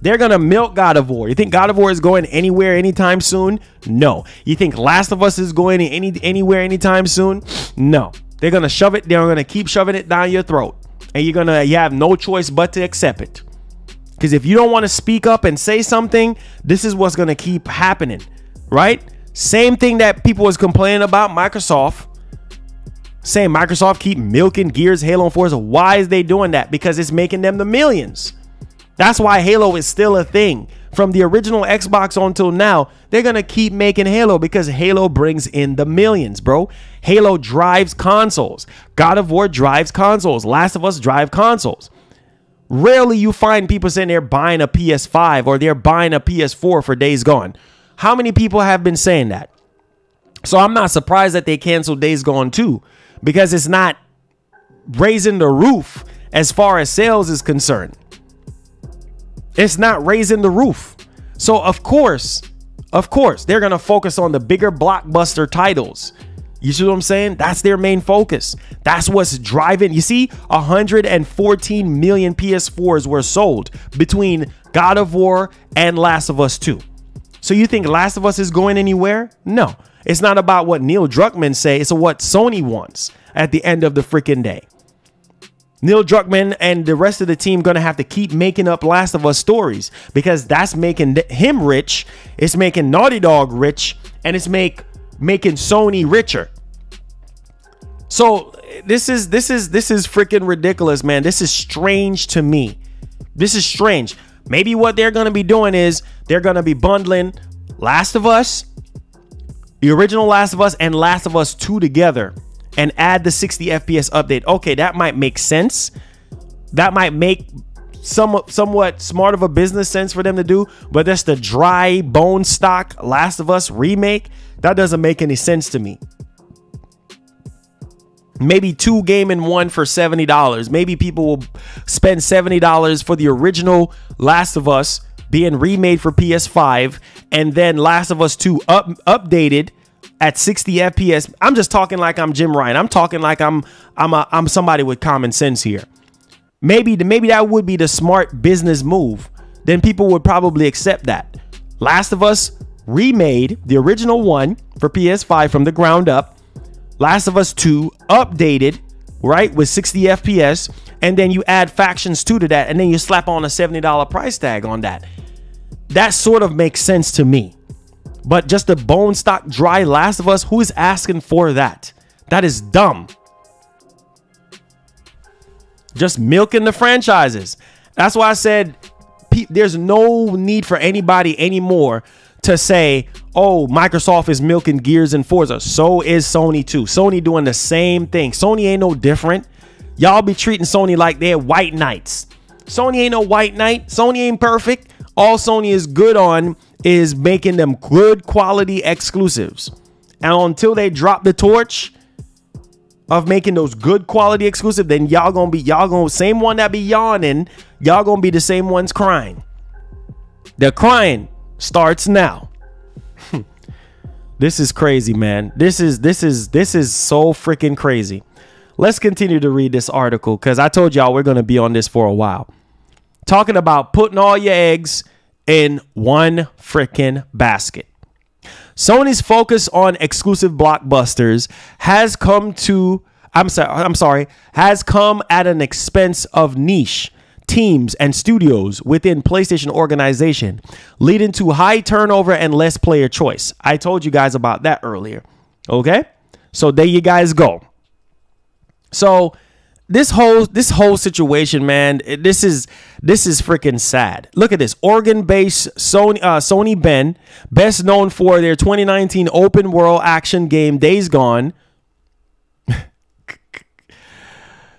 They're going to milk God of War. You think God of War is going anywhere anytime soon? No. You think Last of Us is going anywhere anytime soon? No. They're going to shove it. They're going to keep shoving it down your throat. And you have no choice but to accept it. Because if you don't want to speak up and say something, this is what's going to keep happening, right? Same thing that people was complaining about Microsoft. Saying Microsoft keep milking Gears, Halo, and Forza. Why is they doing that? Because it's making them the millions. That's why Halo is still a thing. From the original Xbox until now, they're going to keep making Halo because Halo brings in the millions, bro. Halo drives consoles. God of War drives consoles. Last of Us drive consoles. Rarely you find people saying they're buying a PS5 or they're buying a PS4 for Days Gone. How many people have been saying that? So I'm not surprised that they canceled Days Gone 2 because it's not raising the roof as far as sales is concerned. It's not raising the roof. So of course, they're going to focus on the bigger blockbuster titles. You see what I'm saying? That's their main focus. That's what's driving. You see, 114 million PS4s were sold between God of War and Last of Us 2. So you think Last of Us is going anywhere? No. It's not about what Neil Druckmann say. It's what Sony wants at the end of the freaking day. Neil Druckmann and the rest of the team going to have to keep making up Last of Us stories because that's making him rich. It's making Naughty Dog rich, and it's making Sony richer. So this is freaking ridiculous, man. This is strange to me. This is strange. Maybe what they're going to be doing is they're going to be bundling Last of Us, the original Last of Us, and Last of Us 2 together and add the 60 FPS update. Okay, that might make sense. That might make somewhat smart of a business sense for them to do, but that's the dry bone stock Last of Us remake. That doesn't make any sense to me. Maybe 2 game in 1 for $70. Maybe people will spend $70 for the original Last of Us being remade for PS5 and then Last of Us 2 updated at 60 FPS. I'm just talking like I'm Jim Ryan. I'm talking like I'm somebody with common sense here. Maybe that would be the smart business move. Then people would probably accept that. Last of Us remade, the original one for PS5 from the ground up. Last of Us 2 updated, right, with 60 FPS. And then you add Factions 2 to that. And then you slap on a $70 price tag on that. That sort of makes sense to me. But just the bone stock dry Last of Us, who is asking for that? That is dumb. Just milking the franchises. That's why I said there's no need for anybody anymore to say, oh, Microsoft is milking Gears and Forza. So is Sony too. Sony doing the same thing. Sony ain't no different. Y'all be treating Sony like they're white knights. Sony ain't no white knight. Sony ain't perfect. All Sony is good on is making them good quality exclusives. And until they drop the torch of making those good quality exclusive, then y'all gonna same one that be yawning, y'all gonna be the same ones crying. The crying starts now. This is crazy, man. This is so freaking crazy. Let's continue to read this article because I told y'all we're gonna be on this for a while. Talking about putting all your eggs in one freaking basket. Sony's focus on exclusive blockbusters has come at an expense of niche teams and studios within PlayStation organization, leading to high turnover and less player choice. I told you guys about that earlier. Okay? So there you guys go. So this whole situation, man, this is freaking sad. Look at this. Oregon-based Sony Bend, best known for their 2019 open world action game Days Gone,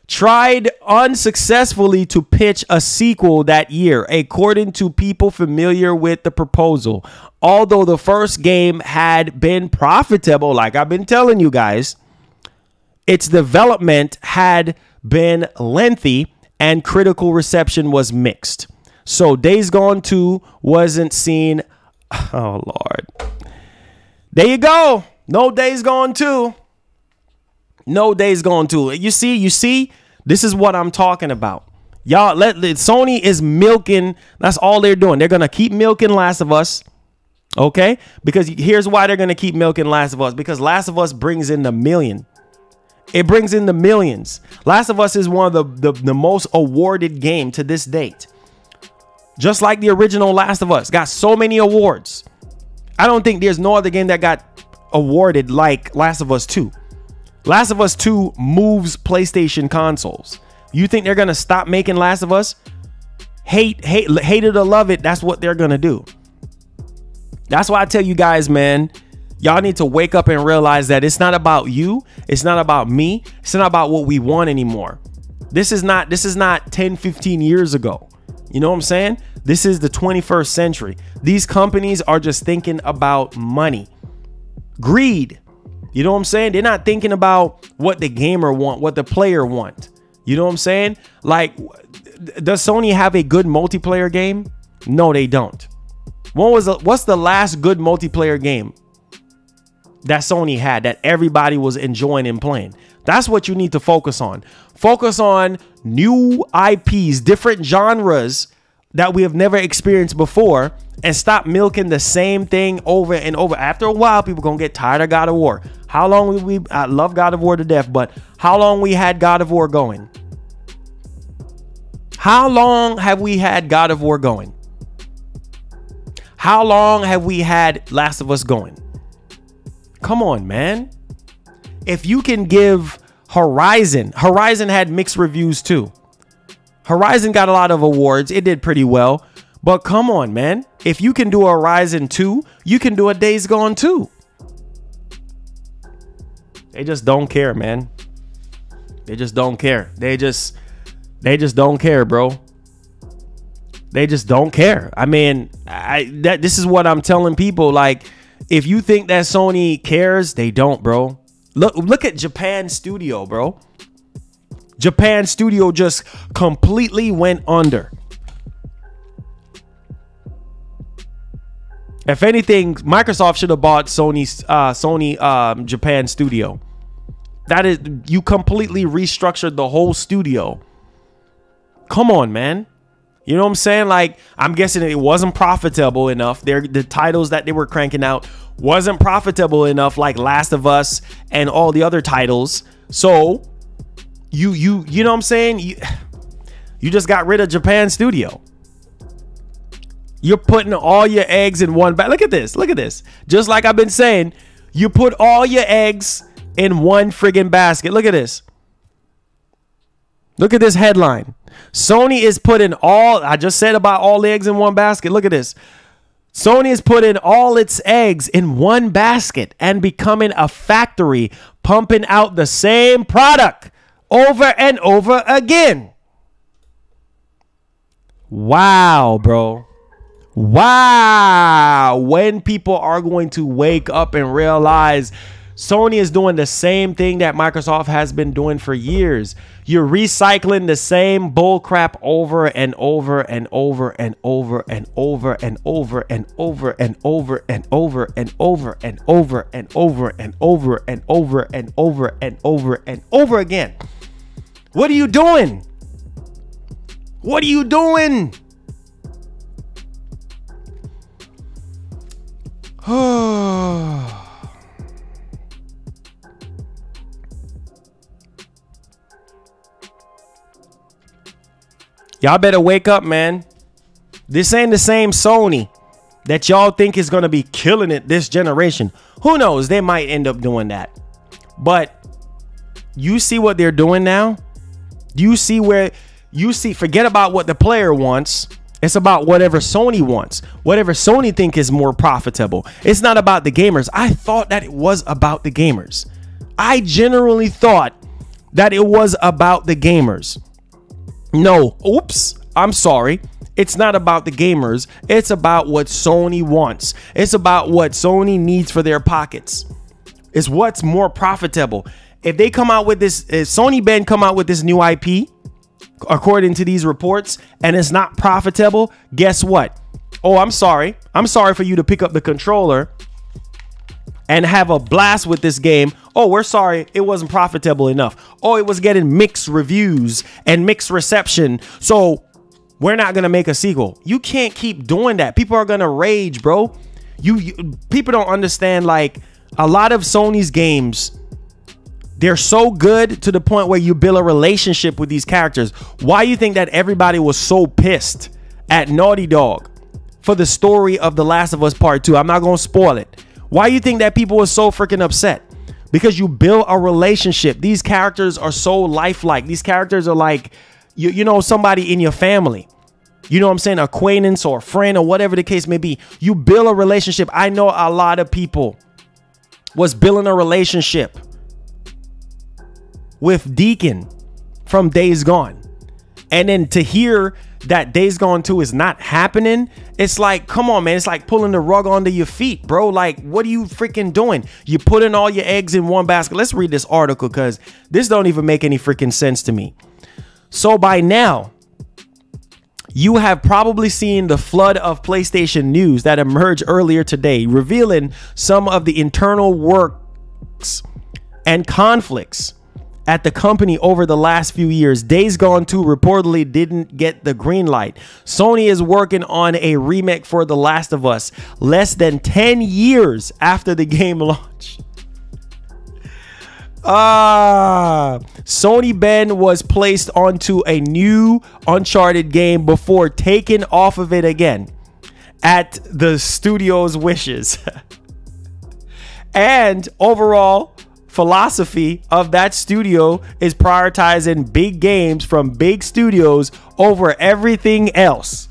tried unsuccessfully to pitch a sequel that year, according to people familiar with the proposal. Although the first game had been profitable, like I've been telling you guys, its development had been lengthy and critical reception was mixed. So Days Gone 2 wasn't seen. Oh, Lord. There you go. No Days Gone 2. No Days Gone 2. You see, this is what I'm talking about. Y'all, Sony is milking. That's all they're doing. They're going to keep milking Last of Us. Okay? Because here's why they're going to keep milking Last of Us. Because Last of Us brings in the million. It brings in the millions. Last of Us is one of the most awarded game to this date. Just like the original Last of Us. Got so many awards. I don't think there's no other game that got awarded like Last of Us 2. Last of Us 2 moves PlayStation consoles. You think they're going to stop making Last of Us? Hate it or love it, that's what they're going to do. That's why I tell you guys, man, y'all need to wake up and realize that it's not about you. It's not about me. It's not about what we want anymore. This is not 10, 15 years ago. You know what I'm saying? This is the 21st century. These companies are just thinking about money. Greed. You know what I'm saying? They're not thinking about what the gamer want, what the player want. You know what I'm saying? Like, does Sony have a good multiplayer game? No, they don't. What's the last good multiplayer game that Sony had that everybody was enjoying and playing? That's what you need to focus on. Focus on new IPs, different genres that we have never experienced before, and stop milking the same thing over and over. After a while, people gonna get tired of God of War. How long I love God of War to death, but how long we had God of War going? How long have we had God of War going? How long have we had Last of Us going? Come on, man. If you can give Horizon had mixed reviews too. Horizon got a lot of awards. It did pretty well. But come on, man. If you can do a Horizon 2, you can do a Days Gone 2. They just don't care, man. They just don't care. They just don't care, bro. They just don't care. I mean, this is what I'm telling people. Like, if you think that Sony cares, they don't, bro. Look at Japan Studio, bro. Japan Studio just completely went under. If anything, Microsoft should have bought Sony Japan Studio. That is, you completely restructured the whole studio. Come on, man. You know what I'm saying? Like, I'm guessing it wasn't profitable enough. The titles that they were cranking out wasn't profitable enough, like Last of Us and all the other titles. So you know what I'm saying? You just got rid of Japan Studio. You're putting all your eggs in one basket. Look at this. Look at this. Just like I've been saying, you put all your eggs in one friggin' basket. Look at this. Look at this headline. Sony is putting all, I just said about all the eggs in one basket. Look at this. Sony is putting all its eggs in one basket and becoming a factory, pumping out the same product over and over again. Wow, bro. Wow. When people are going to wake up and realize Sony is doing the same thing that Microsoft has been doing for years. You're recycling the same bull crap over and over and over and over and over and over and over and over and over and over and over and over and over and over and over and over and over again. What are you doing? What are you doing? Y'all better wake up, man. This ain't the same Sony that y'all think is going to be killing it this generation. Who knows? They might end up doing that. But you see what they're doing now? You see where you see, forget about what the player wants. It's about whatever Sony wants, whatever Sony think is more profitable. It's not about the gamers. I thought that it was about the gamers. I generally thought that it was about the gamers. No, oops, I'm sorry. It's not about the gamers. It's about what Sony wants. It's about what Sony needs for their pockets. It's what's more profitable. If they come out with this, if Sony Ben come out with this new IP, according to these reports, and it's not profitable, guess what? Oh, I'm sorry. I'm sorry for you to pick up the controller and have a blast with this game. Oh, we're sorry. It wasn't profitable enough. Oh, it was getting mixed reviews and mixed reception. So we're not going to make a sequel. You can't keep doing that. People are going to rage, bro. People don't understand, like, a lot of Sony's games, they're so good to the point where you build a relationship with these characters. Why you think that everybody was so pissed at Naughty Dog for the story of The Last of Us Part 2? I'm not going to spoil it. Why you think that people were so freaking upset? Because you build a relationship. These characters are so lifelike. These characters are like, you know, somebody in your family. You know what I'm saying? Acquaintance or friend or whatever the case may be. You build a relationship. I know a lot of people was building a relationship with Deacon from Days Gone. And then to hear that Days Gone 2 is not happening, it's like, come on, man. It's like pulling the rug onto your feet, bro. Like, what are you freaking doing? You putting all your eggs in one basket. Let's read this article because this don't even make any freaking sense to me. So by now, you have probably seen the flood of PlayStation news that emerged earlier today, revealing some of the internal works and conflicts at the company over the last few years. Days Gone 2 reportedly didn't get the green light. Sony is working on a remake for The Last of Us less than 10 years after the game launch. Sony Ben was placed onto a new Uncharted game before taken off of it again at the studio's wishes. And overall philosophy of that studio is prioritizing big games from big studios over everything else.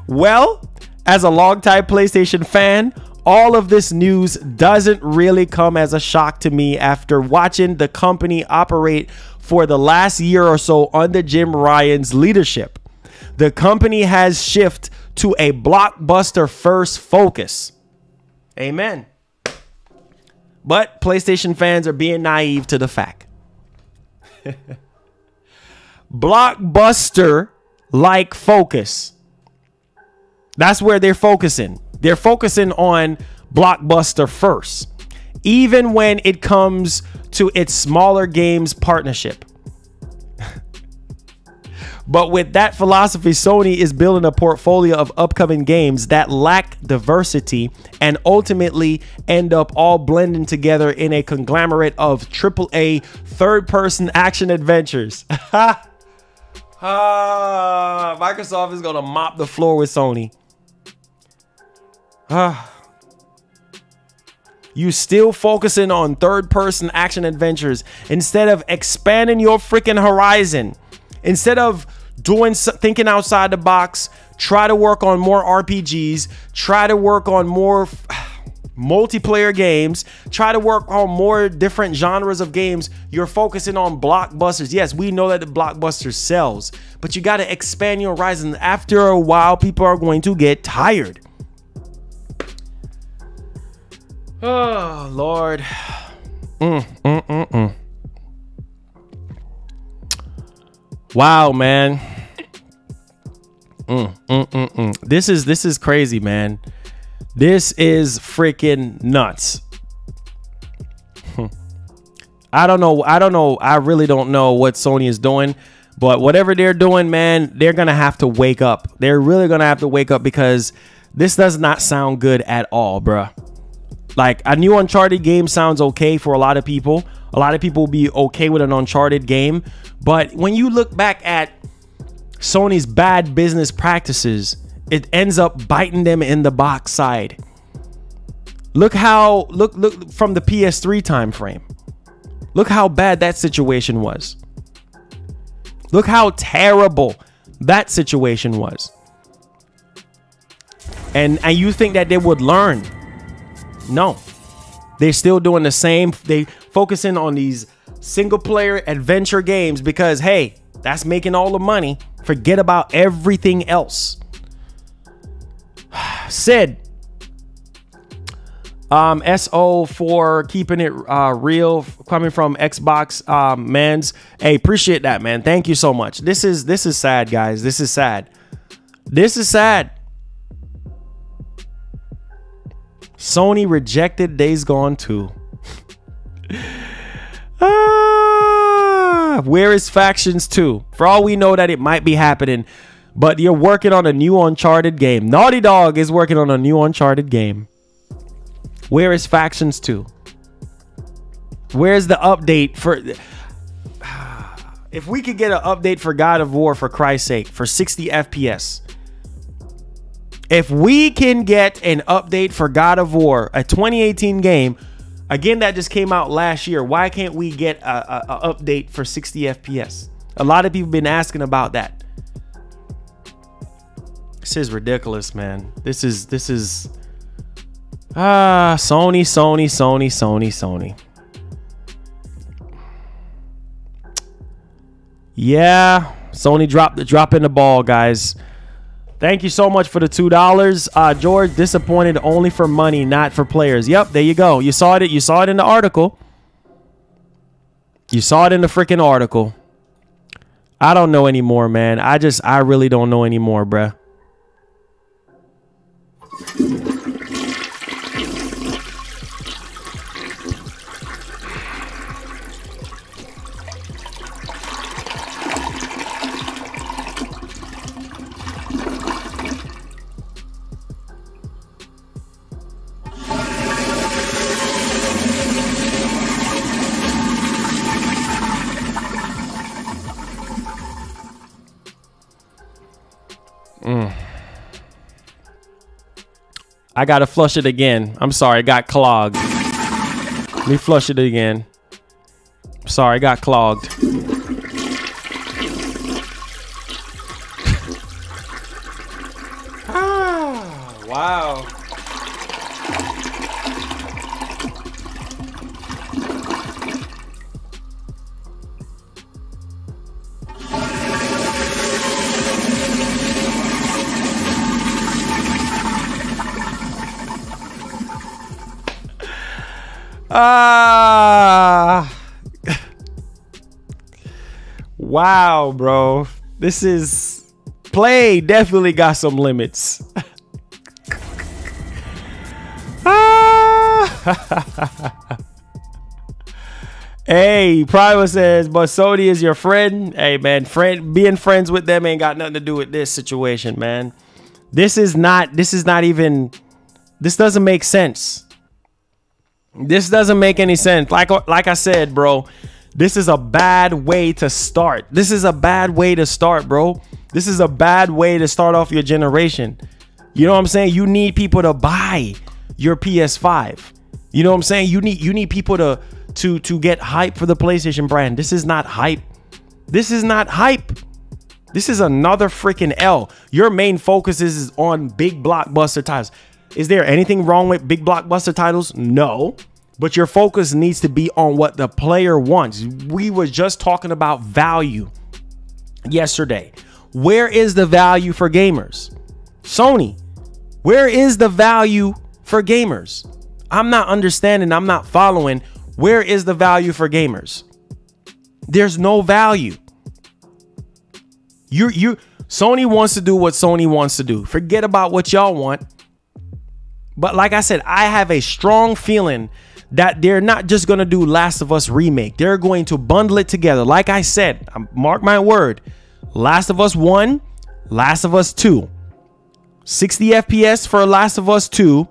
Well, as a longtime PlayStation fan, all of this news doesn't really come as a shock to me after watching the company operate for the last year or so under Jim Ryan's leadership. The company has shifted to a blockbuster first focus. Amen. But PlayStation fans are being naive to the fact. Blockbuster like focus. That's where they're focusing. They're focusing on blockbuster first, even when it comes to its smaller games partnership. But with that philosophy, Sony is building a portfolio of upcoming games that lack diversity and ultimately end up all blending together in a conglomerate of AAA third-person action adventures. Microsoft is going to mop the floor with Sony. You still focusing on third-person action adventures instead of expanding your freaking horizon. Instead of thinking outside the box, try to work on more RPGs, try to work on more multiplayer games, try to work on more different genres of games. You're focusing on blockbusters. Yes, we know that the blockbuster sells, but you got to expand your horizon. After a while, people are going to get tired. Oh, Lord. Wow, man. This is crazy, man. This is freaking nuts. I don't know. I really don't know what Sony is doing, but whatever they're doing, man, they're going to have to wake up. They're really going to have to wake up because this does not sound good at all, bruh. Like, a new Uncharted game sounds okay for a lot of people. A lot of people will be okay with an Uncharted game. But when you look back at Sony's bad business practices, it ends up biting them in the backside. Look from the PS3 time frame. Look how bad that situation was. Look how terrible that situation was. And you think that they would learn? No. They're still doing the same. They focusing on these single player adventure games because, hey, that's making all the money. Forget about everything else. Sid, SO for keeping it real, coming from Xbox mans. Hey, appreciate that, man. Thank you so much. This is sad, guys. This is sad. This is sad. Sony rejected Days Gone 2. Where is Factions 2? For all we know that it might be happening, but you're working on a new Uncharted game. Naughty Dog is working on a new Uncharted game. Where is Factions 2? Where's the update for... If we could get an update for God of War, for Christ's sake, for 60 FPS. If we can get an update for God of War, a 2018 game, again, that just came out last year. Why can't we get a update for 60 FPS? A lot of people have been asking about that. This is ridiculous, man. This is Sony. Yeah, Sony dropping the ball, guys. Thank you so much for the $2. George, disappointed only for money, not for players. Yep, there you go. You saw it. You saw it in the article. You saw it in the freaking article. I don't know anymore, man. I really don't know anymore, bruh. I gotta flush it again. I'm sorry, it got clogged. Let me flush it again. Sorry, it got clogged. Wow. Wow, bro. This is play definitely got some limits. Hey, Prima says, but Sony is your friend. Hey, man, being friends with them ain't got nothing to do with this situation, man. This doesn't make sense. This doesn't make any sense. Like I said, bro, this is a bad way to start. This is a bad way to start, bro. This is a bad way to start off your generation. You know what I'm saying? You need people to buy your PS5. You know what I'm saying? You need people to get hype for the PlayStation brand. This is not hype. This is not hype. This is another freaking L. Your main focus is on big blockbuster titles. Is there anything wrong with big blockbuster titles? No. But your focus needs to be on what the player wants. We were just talking about value yesterday. Where is the value for gamers? Sony, where is the value for gamers? I'm not understanding. I'm not following. Where is the value for gamers? There's no value. Sony wants to do what Sony wants to do. Forget about what y'all want. But like I said, I have a strong feeling that they're not just going to do Last of Us Remake. They're going to bundle it together. Like I said, mark my word, Last of Us 1, Last of Us 2. 60 FPS for Last of Us 2.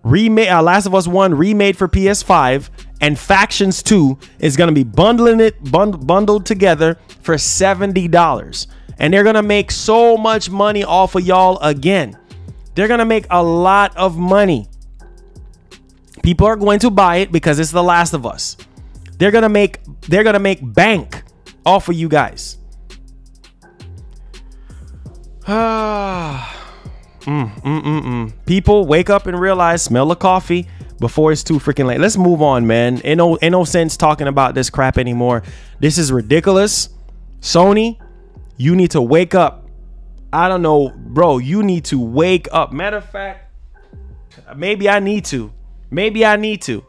Last of Us 1 remade for PS5. And Factions 2 is going to be bundled together for $70. And they're going to make so much money off of y'all again. They're going to make a lot of money. People are going to buy it because it's The Last of Us. They're going to make bank off of you guys. People wake up and realize, smell the coffee before it's too freaking late. Let's move on, man. Ain't no sense talking about this crap anymore. This is ridiculous. Sony, you need to wake up. I don't know, bro. You need to wake up. Matter of fact, maybe I need to. Maybe I need to.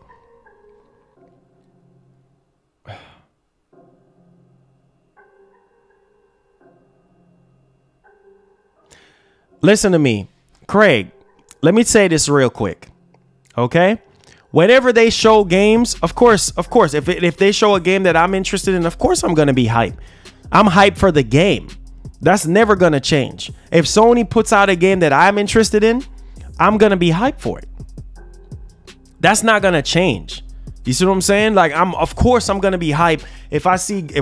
Listen to me, Craig. Let me say this real quick, okay? Whenever they show games, of course, if they show a game that I'm interested in, of course I'm gonna be hyped. I'm hyped for the game. That's never gonna change. If Sony puts out a game that I'm interested in, I'm gonna be hyped for it. That's not gonna change. You see what I'm saying? Like, of course I'm gonna be hyped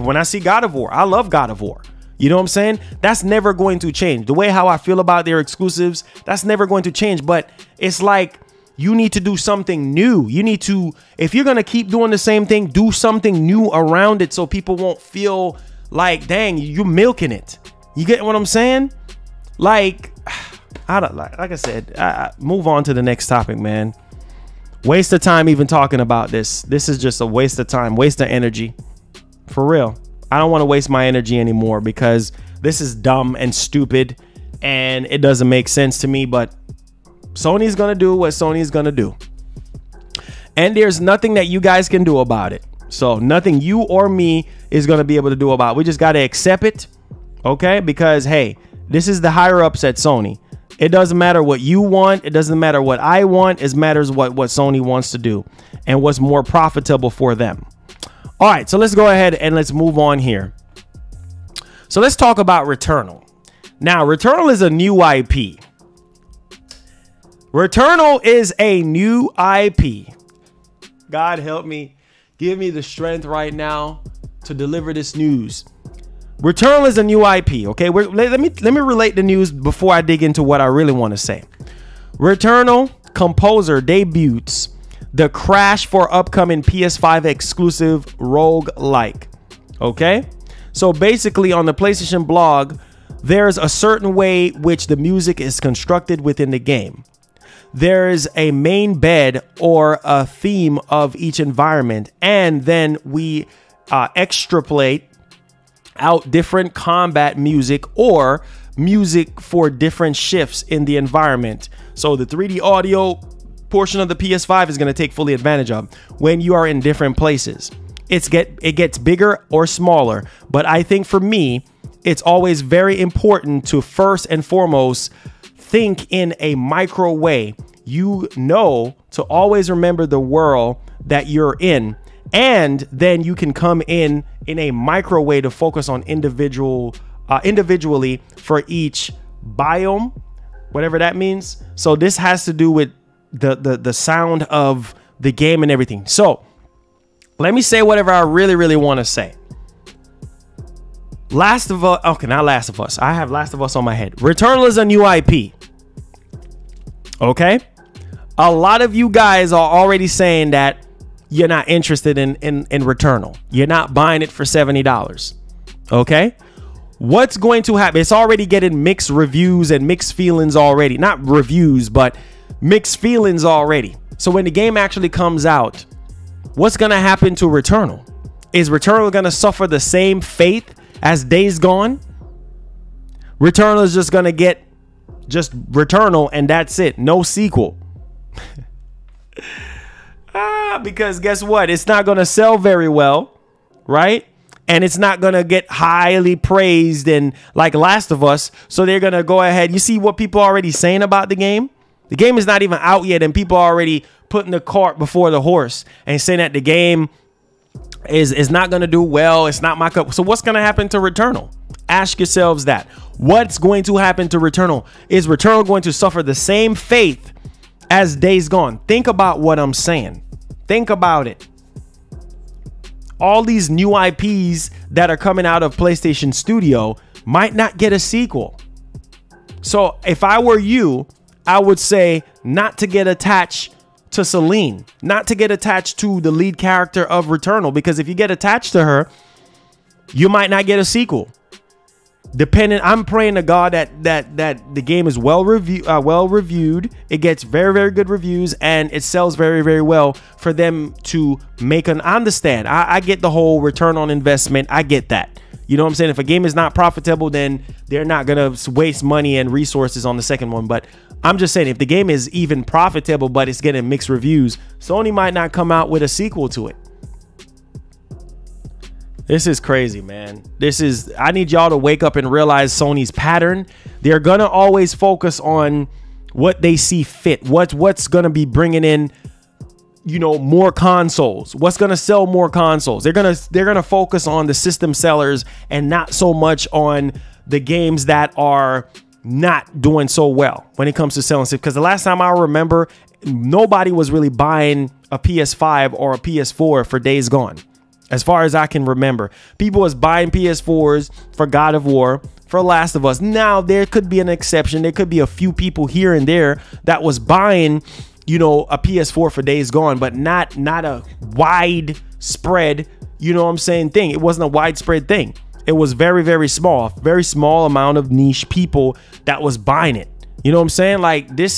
when I see God of War. I love God of War. You know what I'm saying? That's never going to change. The way how I feel about their exclusives, that's never going to change. But it's like, you need to do something new. You need to, if you're going to keep doing the same thing, do something new around it so people won't feel like, dang, you're milking it. You get what I'm saying? Like, like I said, move on to the next topic, man. Waste of time even talking about this. This is just a waste of time, waste of energy. For real. I don't want to waste my energy anymore because this is dumb and stupid and it doesn't make sense to me, but Sony's going to do what Sony's going to do. And there's nothing that you guys can do about it. So nothing you or me is going to be able to do about it. We just got to accept it. Okay? Because, hey, this is the higher ups at Sony. It doesn't matter what you want. It doesn't matter what I want. It matters what Sony wants to do and what's more profitable for them. All right, so let's go ahead and let's move on here. So let's talk about Returnal. Now, Returnal is a new IP. Returnal is a new IP. God help me. Give me the strength right now to deliver this news. Returnal is a new IP, okay? Let me relate the news before I dig into what I really want to say. Returnal composer debuts the crash for upcoming PS5 exclusive roguelike. Okay, so basically on the PlayStation blog, there's a certain way which the music is constructed within the game. There's a main bed or a theme of each environment, and then we extrapolate out different combat music or music for different shifts in the environment. So the 3D audio portion of the PS5 is going to take fully advantage of when you are in different places. It gets bigger or smaller, but I think for me, it's always very important to first and foremost think in a micro way. You know, to always remember the world that you're in, and then you can come in a micro way to focus on individually for each biome, whatever that means. So this has to do with the sound of the game and everything. So let me say whatever I really want to say. Last of Us, okay, not Last of Us. I have Last of Us on my head. Returnal is a new IP. Okay, a lot of you guys are already saying that you're not interested in Returnal. You're not buying it for $70. Okay, what's going to happen? It's already getting mixed reviews and mixed feelings already. Not reviews, but mixed feelings already. So when the game actually comes out, what's going to happen to Returnal? Is Returnal going to suffer the same fate as Days Gone? Returnal is just going to get just Returnal and that's it. No sequel. Because guess what? It's not going to sell very well, right? And it's not going to get highly praised and like Last of Us. So they're going to go ahead. You see what people are already saying about the game? The game is not even out yet, and people are already putting the cart before the horse and saying that the game is not going to do well. It's not my cup. So what's going to happen to Returnal? Ask yourselves that. What's going to happen to Returnal? Is Returnal going to suffer the same fate as Days Gone? Think about what I'm saying. Think about it. All these new IPs that are coming out of PlayStation Studio might not get a sequel. So if I were you, I would say not to get attached to Celine, not to get attached to the lead character of Returnal, because if you get attached to her, you might not get a sequel. I'm praying to God that the game is well reviewed. It gets very, very good reviews, and it sells very, very well for them to make an understand. I get the whole return on investment. I get that. You know what I'm saying? If a game is not profitable, then they're not going to waste money and resources on the second one. But I'm just saying, if the game is even profitable, but it's getting mixed reviews, Sony might not come out with a sequel to it. This is crazy, man. I need y'all to wake up and realize Sony's pattern. They're going to always focus on what they see fit. What's going to be bringing in, you know, more consoles. What's going to sell more consoles. They're going to focus on the system sellers and not so much on the games that are not doing so well when it comes to selling. Because the last time I remember, nobody was really buying a PS5 or a PS4 for Days Gone. As far as I can remember, people was buying PS4s for God of War, for Last of Us. Now there could be an exception. There could be a few people here and there that was buying, you know, a PS4 for Days Gone, but not a widespread, you know what I'm saying, thing. It wasn't a widespread thing. It was very, very small amount of niche people that was buying it. You know what I'm saying? Like this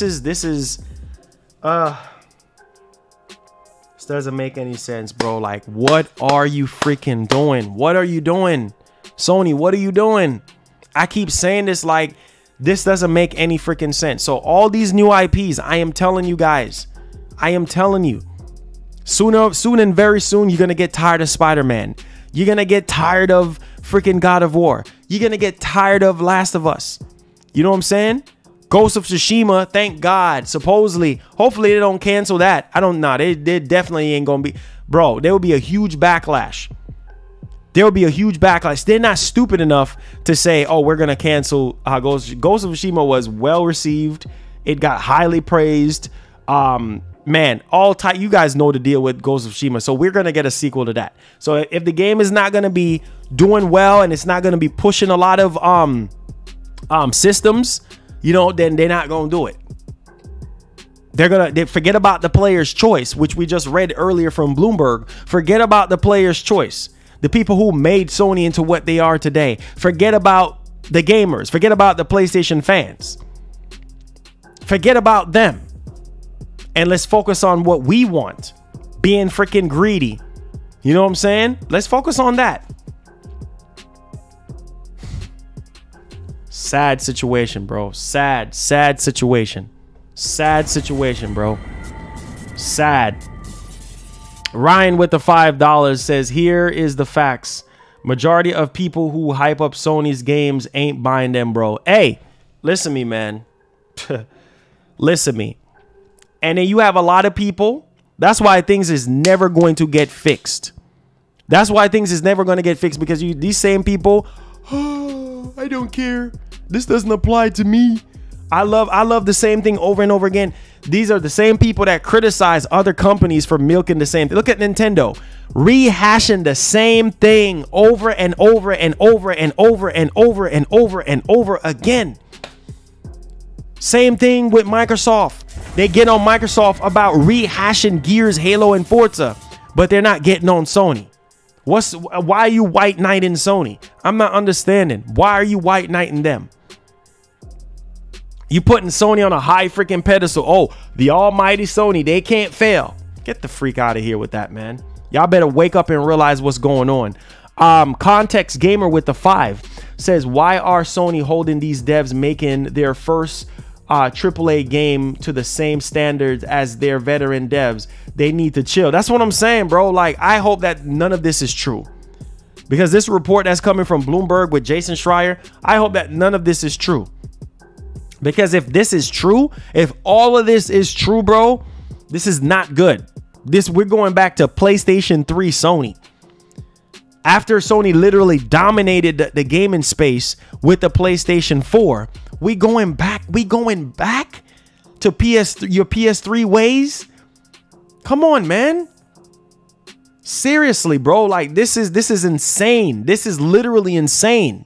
doesn't make any sense, bro. Like, what are you freaking doing? What are you doing? Sony, what are you doing? I keep saying this, like, this doesn't make any freaking sense. So all these new IPs, I am telling you guys, I am telling you, soon and very soon, you're going to get tired of Spider-Man. You're going to get tired of freaking God of War. You're going to get tired of Last of Us. You know what I'm saying? Ghost of Tsushima, thank God. Supposedly, hopefully they don't cancel that. I don't know. They definitely ain't going to be. Bro, there will be a huge backlash. There will be a huge backlash. They're not stupid enough to say, oh, we're going to cancel Ghost of Tsushima. Was well received. It got highly praised. Man, all tight. You guys know the deal with Ghost of Tsushima. So we're going to get a sequel to that. So if the game is not going to be doing well and it's not going to be pushing a lot of systems, you know, then they're not going to do it. They forget about the player's choice, which we just read earlier from Bloomberg. Forget about the player's choice. The people who made Sony into what they are today. Forget about the gamers. Forget about the PlayStation fans. Forget about them. And let's focus on what we want. Being freaking greedy. You know what I'm saying? Let's focus on that. Sad situation, bro. Sad situation. Sad situation, bro. Sad. Ryan with the $5 says, here is the facts. Majority of people who hype up Sony's games ain't buying them, bro. Hey, listen to me, man. Listen to me. And then you have a lot of people. That's why things is never going to get fixed. That's why things is never going to get fixed, because these same people, oh, I don't care. This doesn't apply to me. I love the same thing over and over again. These are the same people that criticize other companies for milking the same thing. Look at Nintendo, rehashing the same thing over and over and over and over and over and over and over again. Same thing with Microsoft. They get on Microsoft about rehashing Gears, Halo, and Forza, but they're not getting on Sony. Why are you white knighting Sony? I'm not understanding. Why are you white knighting them? You putting Sony on a high freaking pedestal. Oh, the almighty Sony, they can't fail. Get the freak out of here with that, man. Y'all better wake up and realize what's going on. Context Gamer with the 5 says, why are Sony holding these devs making their first AAA game to the same standards as their veteran devs? They need to chill. That's what I'm saying, bro. Like, I hope that none of this is true, because this report that's coming from Bloomberg with Jason Schreier, I hope that none of this is true. Because if this is true, if all of this is true, bro, this is not good. We're going back to PlayStation 3 Sony. After Sony literally dominated the gaming space with the PlayStation 4, we going back to your PS3 ways. Come on, man. Seriously, bro. Like, this is insane. This is literally insane.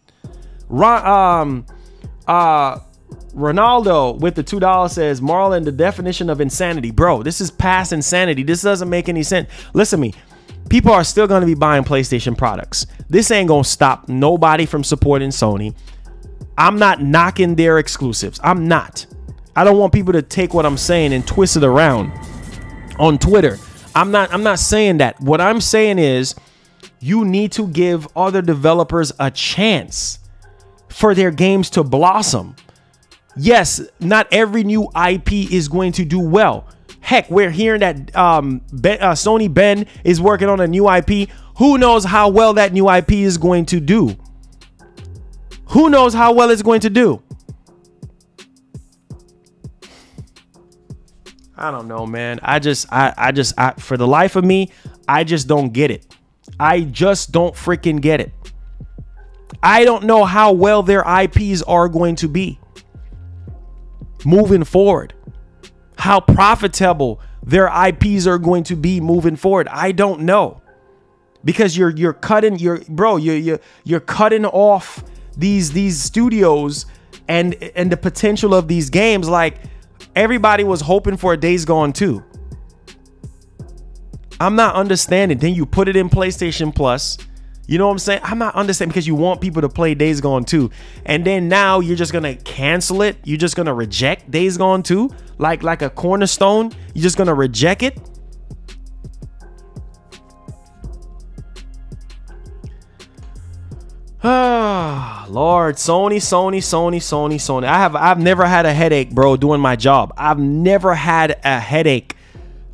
Ronaldo with the $2 says, Marlon, the definition of insanity. Bro, this is past insanity. This doesn't make any sense. Listen to me. People are still going to be buying PlayStation products. This ain't going to stop nobody from supporting Sony. I'm not knocking their exclusives. I'm not. I don't want people to take what I'm saying and twist it around on Twitter. I'm not saying that. What I'm saying is you need to give other developers a chance for their games to blossom. Yes, not every new IP is going to do well. Heck, we're hearing that Sony Ben is working on a new IP. Who knows how well that new IP is going to do? Who knows how well it's going to do? I don't know, man. I for the life of me, I just don't get it. I just don't freaking get it. I don't know how well their IPs are going to be moving forward. How profitable their IPs are going to be moving forward. I don't know. Because you're cutting you're cutting off these studios and the potential of these games. Like, everybody was hoping for a Days Gone 2. I'm not understanding. Then you put it in PlayStation Plus. You know what I'm saying? I'm not understanding, because you want people to play Days Gone 2. And then now you're just going to cancel it. You're just going to reject Days Gone 2 like a cornerstone. You're just going to reject it. Ah, Lord, Sony. I've never had a headache, bro, doing my job. I've never had a headache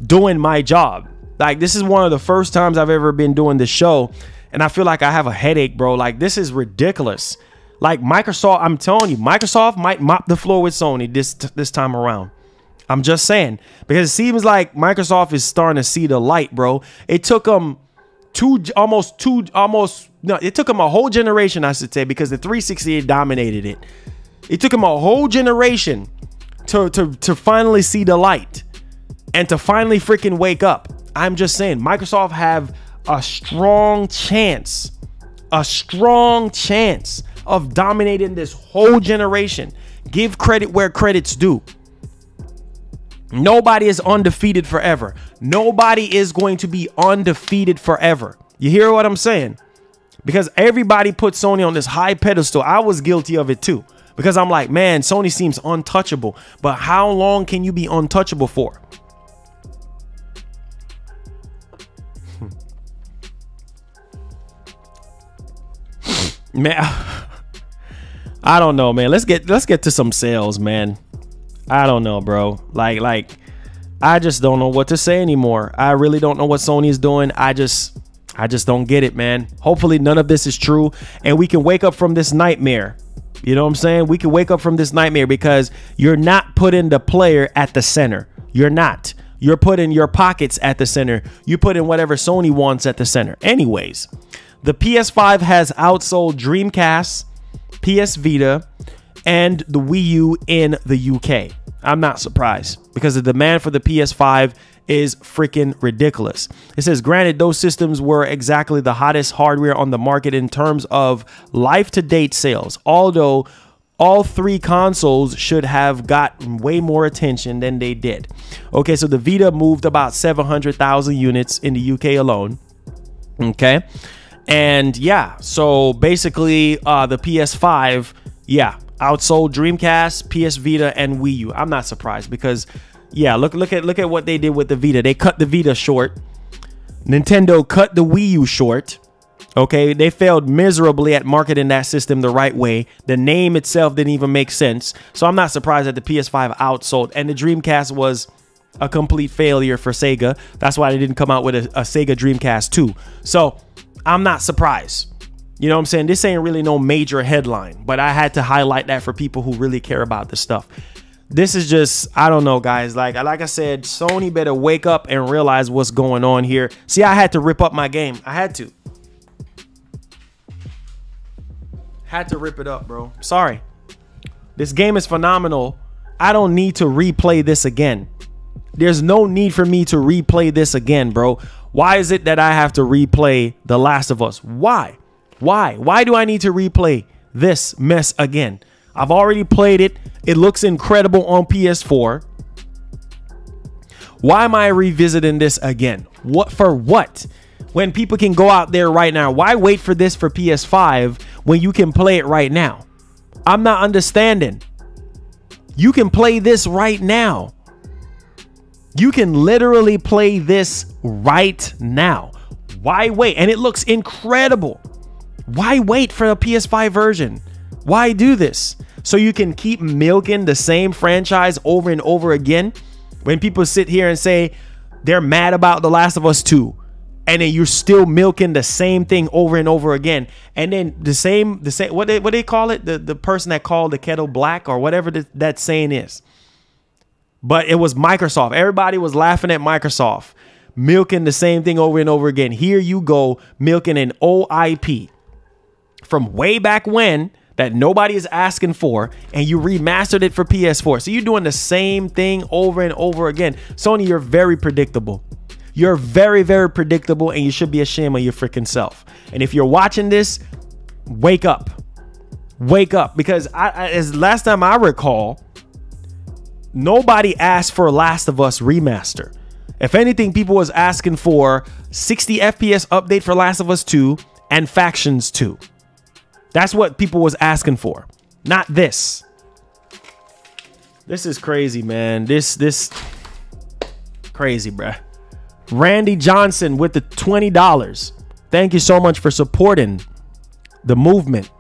doing my job. Like, this is one of the first times I've ever been doing this show, and I feel like I have a headache, bro. Like, this is ridiculous. Like, Microsoft, I'm telling you, Microsoft might mop the floor with Sony this time around. I'm just saying, because it seems like Microsoft is starting to see the light, bro. It took them it took them a whole generation, I should say, because the 360 dominated it. It took them a whole generation to finally see the light and to finally freaking wake up. I'm just saying, Microsoft have a strong chance of dominating this whole generation. Give credit where credit's due. Nobody is undefeated forever. Nobody is going to be undefeated forever. You hear what I'm saying? Because everybody put Sony on this high pedestal. I was guilty of it too. Because I'm like, man, Sony seems untouchable. But how long can you be untouchable for? Man, I don't know, man. Let's get to some sales, man. I don't know, bro. Like I just don't know what to say anymore. I really don't know what Sony is doing. I just don't get it, man. Hopefully none of this is true and we can wake up from this nightmare. You know what I'm saying? We can wake up from this nightmare, because you're not putting the player at the center. You're not. You're putting your pockets at the center. You put in whatever Sony wants at the center. Anyways, the PS5 has outsold Dreamcast, PS Vita, and the Wii U in the UK. I'm not surprised, because the demand for the PS5 is freaking ridiculous. It says, granted, those systems were exactly the hottest hardware on the market in terms of life-to-date sales, although all three consoles should have gotten way more attention than they did. Okay, so the Vita moved about 700,000 units in the UK alone. Okay, and yeah, so basically the PS5, yeah, outsold Dreamcast, PS Vita, and Wii U. I'm not surprised, because yeah, look at what they did with the Vita. They cut the Vita short. Nintendo cut the Wii U short. Okay, they failed miserably at marketing that system the right way. The name itself didn't even make sense. So I'm not surprised that the PS5 outsold, and the Dreamcast was a complete failure for Sega. That's why they didn't come out with a Sega Dreamcast 2. So I'm not surprised. You know what I'm saying? This ain't really no major headline, but I had to highlight that for people who really care about this stuff. This is just, I don't know, guys. Like I said, Sony better wake up and realize what's going on here. See, I had to rip up my game. I had to rip it up, bro. Sorry. This game is phenomenal. I don't need to replay this again. There's no need for me to replay this again, bro. Why is it that I have to replay The Last of Us? Why? Why do I need to replay this mess again? I've already played it. It looks incredible on PS4. Why am I revisiting this again? What for what? When people can go out there right now. Why wait for this for PS5 when you can play it right now? I'm not understanding. You can play this right now. You can literally play this right now. Why wait? And it looks incredible. Why wait for a PS5 version? Why do this? So you can keep milking the same franchise over and over again? When people sit here and say they're mad about The Last of Us 2, and then you're still milking the same thing over and over again, and then the same what they call it, the person that called the kettle black or whatever that saying is. But it was Microsoft. Everybody was laughing at Microsoft, milking the same thing over and over again. Here you go, milking an old IP from way back when that nobody is asking for, and you remastered it for PS4. So you're doing the same thing over and over again. Sony, you're very predictable. You're very, very predictable, and you should be ashamed of your freaking self. And if you're watching this, wake up. Wake up. Because as last time I recall, nobody asked for Last of Us Remaster. If anything, people was asking for 60 FPS update for Last of Us 2 and Factions 2. That's what people was asking for, not this. This is crazy, man. This crazy, bruh. Randy Johnson with the $20. Thank you so much for supporting the movement.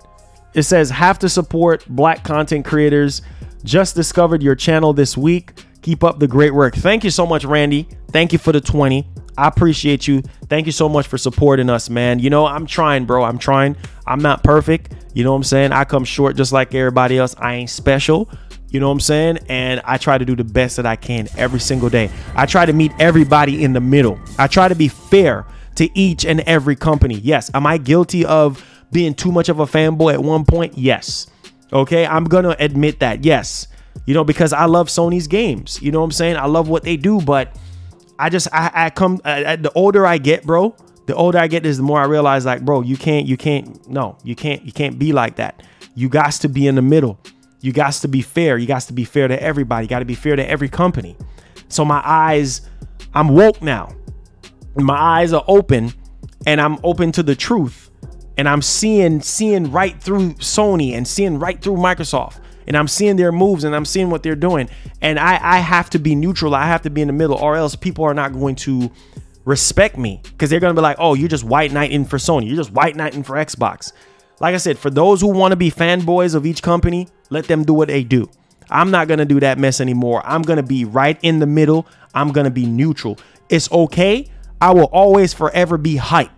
It says, have to support black content creators. Just discovered your channel this week. Keep up the great work. Thank you so much, Randy. Thank you for the 20. I appreciate you. Thank you so much for supporting us, man. You know, I'm trying, bro. I'm trying. I'm not perfect. You know what I'm saying? I come short just like everybody else. I ain't special. You know what I'm saying? And I try to do the best that I can every single day. I try to meet everybody in the middle. I try to be fair to each and every company. Yes. Am I guilty of being too much of a fanboy at one point? Yes. Okay. I'm going to admit that. Yes. You know, because I love Sony's games. You know what I'm saying? I love what they do, but the older I get, bro, the older I get is the more I realize, like, bro, you can't be like that. You got to be in the middle. You got to be fair. You got to be fair to everybody. You got to be fair to every company. So I'm woke now. My eyes are open, and I'm open to the truth. And I'm seeing right through Sony and seeing right through Microsoft. And I'm seeing their moves, and I'm seeing what they're doing. And I have to be neutral. I have to be in the middle, or else people are not going to respect me, because they're going to be like, oh, you're just white knighting for Sony. You're just white knighting for Xbox. Like I said, for those who want to be fanboys of each company, let them do what they do. I'm not going to do that mess anymore. I'm going to be right in the middle. I'm going to be neutral. It's okay. I will always forever be hype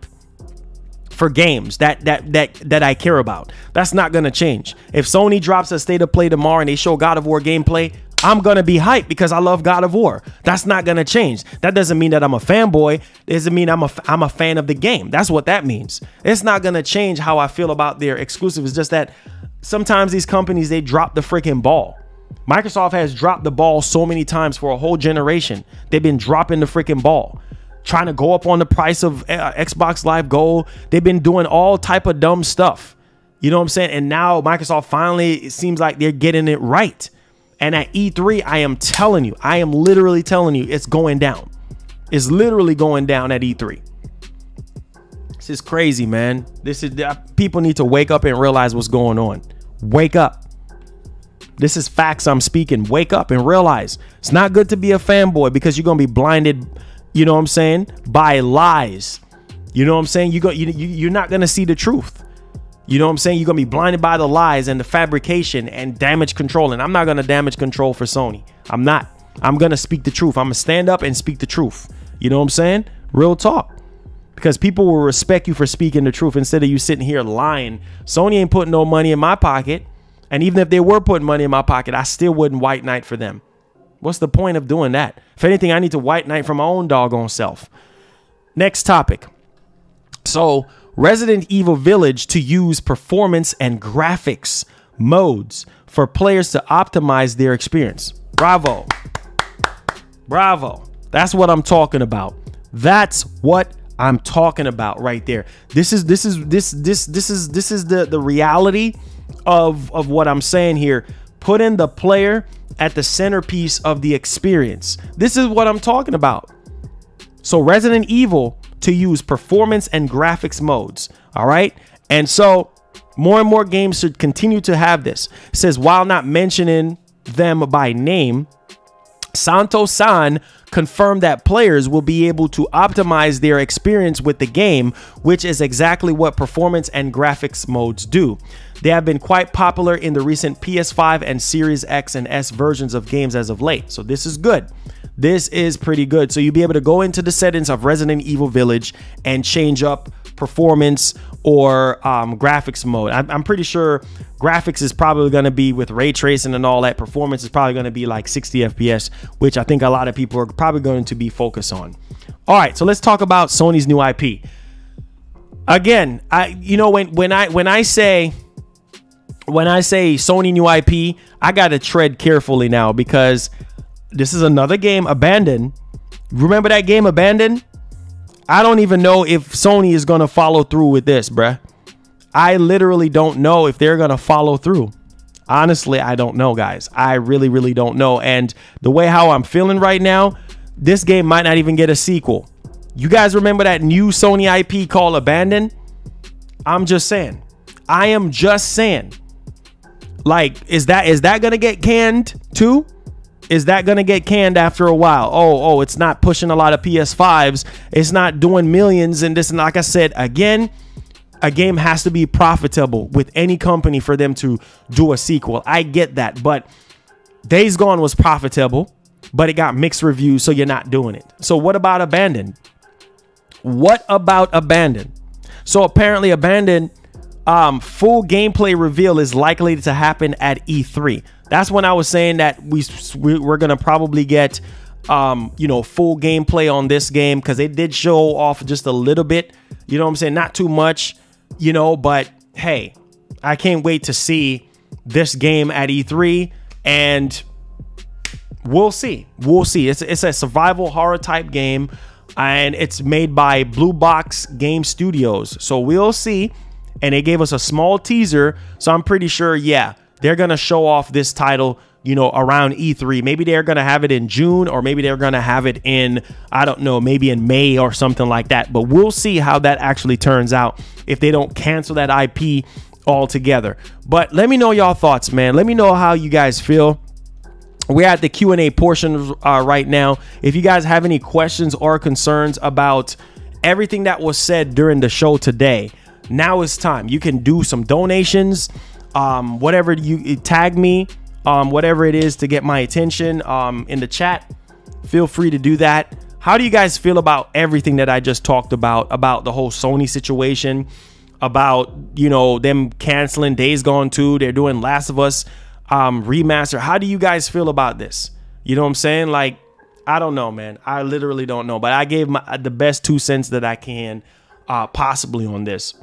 for games that I care about. That's not going to change. If Sony drops a state of play tomorrow and they show God of War gameplay, I'm going to be hyped because I love God of War. That's not going to change. That doesn't mean that I'm a fanboy. It doesn't mean I'm a fan of the game. That's what that means. It's not going to change how I feel about their exclusive. It's just that sometimes these companies, they drop the freaking ball. Microsoft has dropped the ball so many times for a whole generation. They've been dropping the freaking ball, trying to go up on the price of Xbox Live Gold. They've been doing all type of dumb stuff. You know what I'm saying? And now Microsoft finally, it seems like they're getting it right. And at E3, I am telling you, I am literally telling you, it's going down. It's literally going down at E3. This is crazy, man. People need to wake up and realize what's going on. Wake up. This is facts I'm speaking. Wake up and realize it's not good to be a fanboy, because you're going to be blinded, you know what I'm saying, by lies. You know what I'm saying? You're not going to see the truth. You know what I'm saying? You're going to be blinded by the lies and the fabrication and damage control. And I'm not going to damage control for Sony. I'm not. I'm going to speak the truth. I'm going to stand up and speak the truth. You know what I'm saying? Real talk. Because people will respect you for speaking the truth instead of you sitting here lying. Sony ain't putting no money in my pocket. And even if they were putting money in my pocket, I still wouldn't white knight for them. What's the point of doing that? If anything, I need to white knight for my own doggone self. Next topic. So, Resident Evil Village to use performance and graphics modes for players to optimize their experience. Bravo. Bravo. That's what I'm talking about. That's what I'm talking about right there. This is the reality of what I'm saying here. Put in the player at the centerpiece of the experience. This is what I'm talking about. So Resident Evil to use performance and graphics modes. All right. And so More and more games should continue to have this. It says, while not mentioning them by name, Santo-san confirmed that players will be able to optimize their experience with the game, which is exactly what performance and graphics modes do. They have been quite popular in the recent PS5 and Series X and S versions of games as of late. So this is good. This is pretty good. So you'll be able to go into the settings of Resident Evil Village and change up performance or graphics mode. I'm pretty sure graphics is probably going to be with ray tracing and all that. Performance is probably going to be like 60 FPS, which I think a lot of people are probably going to be focused on. All right, so let's talk about Sony's new IP. Again, when I say Sony new IP, I got to tread carefully now, because this is another game, Abandoned. Remember that game, Abandoned? I don't even know if Sony is going to follow through with this, bruh. I literally don't know if they're going to follow through. Honestly, I don't know, guys. I really, really don't know. And the way how I'm feeling right now, this game might not even get a sequel. You guys remember that new Sony IP called Abandoned? I'm just saying. I am just saying. Like, is that going to get canned too? Is that going to get canned after a while? Oh, it's not pushing a lot of PS5s. It's not doing millions and this. And like I said, again, a game has to be profitable with any company for them to do a sequel. I get that. But Days Gone was profitable, but it got mixed reviews, so you're not doing it. So what about Abandoned? What about Abandoned? So apparently Abandoned full gameplay reveal is likely to happen at E3. That's when I was saying that we're going to probably get, full gameplay on this game, because they did show off just a little bit. You know what I'm saying? Not too much, but hey, I can't wait to see this game at E3, and we'll see. We'll see. It's a survival horror type game, and it's made by Blue Box Game Studios. So we'll see. And they gave us a small teaser. So I'm pretty sure, yeah, they're going to show off this title, around E3. Maybe they're going to have it in June, or maybe they're going to have it in, I don't know, maybe in May or something like that. But we'll see how that actually turns out if they don't cancel that IP altogether. But let me know y'all thoughts, man. Let me know how you guys feel. We're at the Q&A portion right now. If you guys have any questions or concerns about everything that was said during the show today, now is time. You can do some donations, whatever, you tag me, whatever it is to get my attention in the chat. Feel free to do that. How do you guys feel about everything that I just talked about the whole Sony situation, about, them canceling Days Gone 2, they're doing Last of Us remaster? How do you guys feel about this? You know what I'm saying? Like, I don't know, man. I literally don't know, but I gave the best 2 cents that I can possibly on this.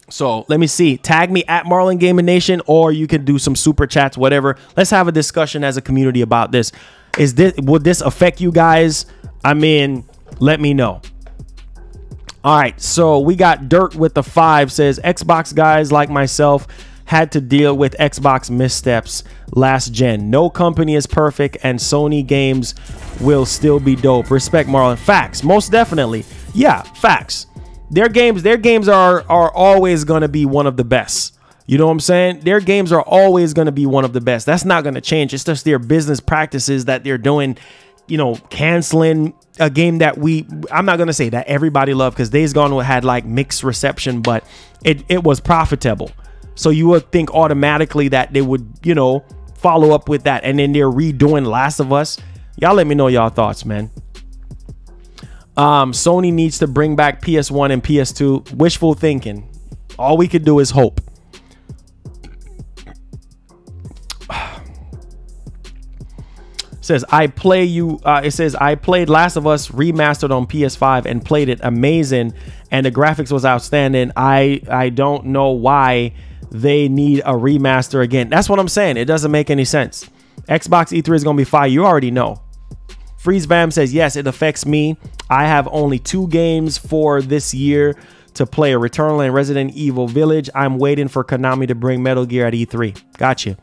So let me see. Tag me at MarlonGamingNation, or you can do some super chats, whatever. Let's have a discussion as a community about this. Would this affect you guys? I mean, let me know. All right. So we got Dirt with the 5 says, Xbox guys like myself had to deal with Xbox missteps last gen. No company is perfect, and Sony games will still be dope. Respect, Marlon. Facts. Most definitely. Yeah, facts. Their games are always going to be one of the best. You know what I'm saying? Their games are always going to be one of the best. That's not going to change. It's just their business practices that they're doing, canceling a game that I'm not going to say that everybody loved, because Days Gone had like mixed reception, but it was profitable. So you would think automatically that they would, follow up with that. And then they're redoing Last of Us. Y'all let me know y'all thoughts, man. Sony needs to bring back PS1 and PS2. Wishful thinking. All we could do is hope. Says it says I played Last of Us remastered on PS5 and played it. Amazing, and the graphics was outstanding. I don't know why they need a remaster again. That's what I'm saying. It doesn't make any sense. Xbox E3 is gonna be fire. You already know. Freeze Bam says, yes, it affects me. I have only 2 games for this year to play, Returnal and Resident Evil Village. I'm waiting for Konami to bring Metal Gear at E3. Gotcha.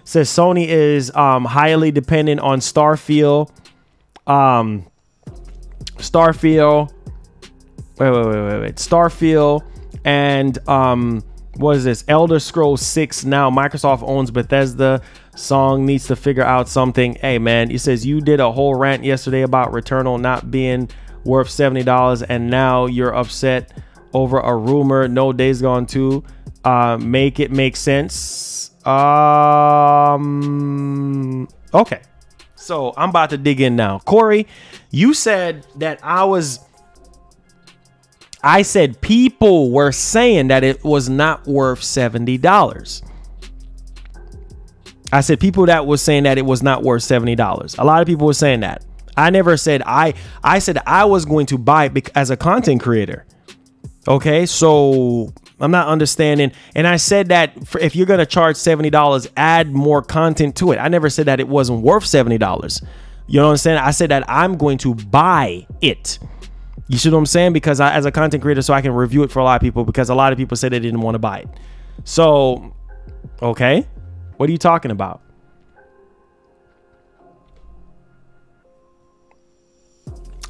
Says Sony is highly dependent on Starfield. Starfield and What is this? Elder Scrolls 6 now. Microsoft owns Bethesda. Song needs to figure out something. Hey, man, it says you did a whole rant yesterday about Returnal not being worth $70, and now you're upset over a rumor. No, Days Gone 2. Make it make sense. Okay. So I'm about to dig in now. Corey, you said that I said people were saying that it was not worth $70. I said people that was saying that it was not worth $70. A lot of people were saying that. I never said I said I was going to buy it as a content creator. Okay, so I'm not understanding. And I said that if you're going to charge $70, add more content to it. I never said that it wasn't worth $70. You know what I'm saying? I said that I'm going to buy it. You see what I'm saying? Because as a content creator, so I can review it for a lot of people, because a lot of people said they didn't want to buy it. So, okay, what are you talking about?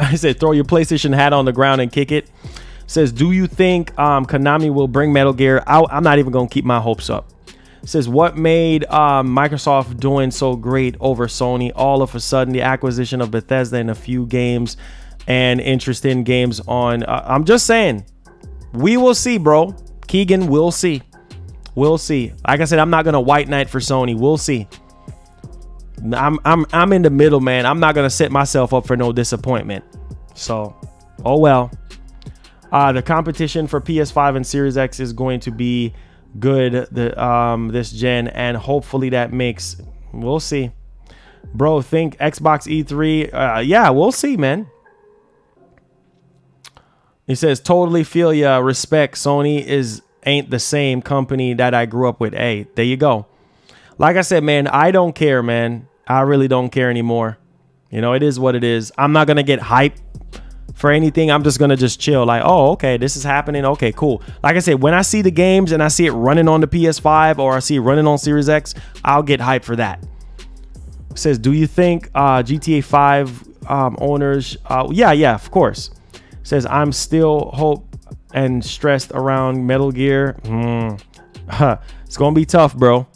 I said, throw your PlayStation hat on the ground and kick it. Says, do you think Konami will bring Metal Gear out? I'm not even going to keep my hopes up. Says, what made Microsoft doing so great over Sony? All of a sudden, the acquisition of Bethesda and a few games and interest in games on. I'm just saying, we will see, bro. Keegan, we'll see. We'll see. Like I said, I'm not going to white knight for Sony. We'll see. I'm in the middle, man. I'm not going to set myself up for no disappointment. So, oh well. The competition for PS5 and Series X is going to be good this gen, and hopefully that makes, we'll see. Bro, think Xbox E3. Yeah, we'll see, man. He says, totally feel ya, respect. Sony ain't the same company that I grew up with. Hey, there you go. Like I said, man, I don't care, man. I really don't care anymore. You know, it is what it is. I'm not gonna get hyped for anything. I'm just gonna just chill, like, oh, okay, this is happening, okay, cool. Like I said, when I see the games and I see it running on the PS5 or I see it running on Series X, I'll get hyped for that. It says, do you think GTA 5 owners yeah, of course. It says, I'm still hope and stressed around Metal Gear. It's gonna be tough, bro.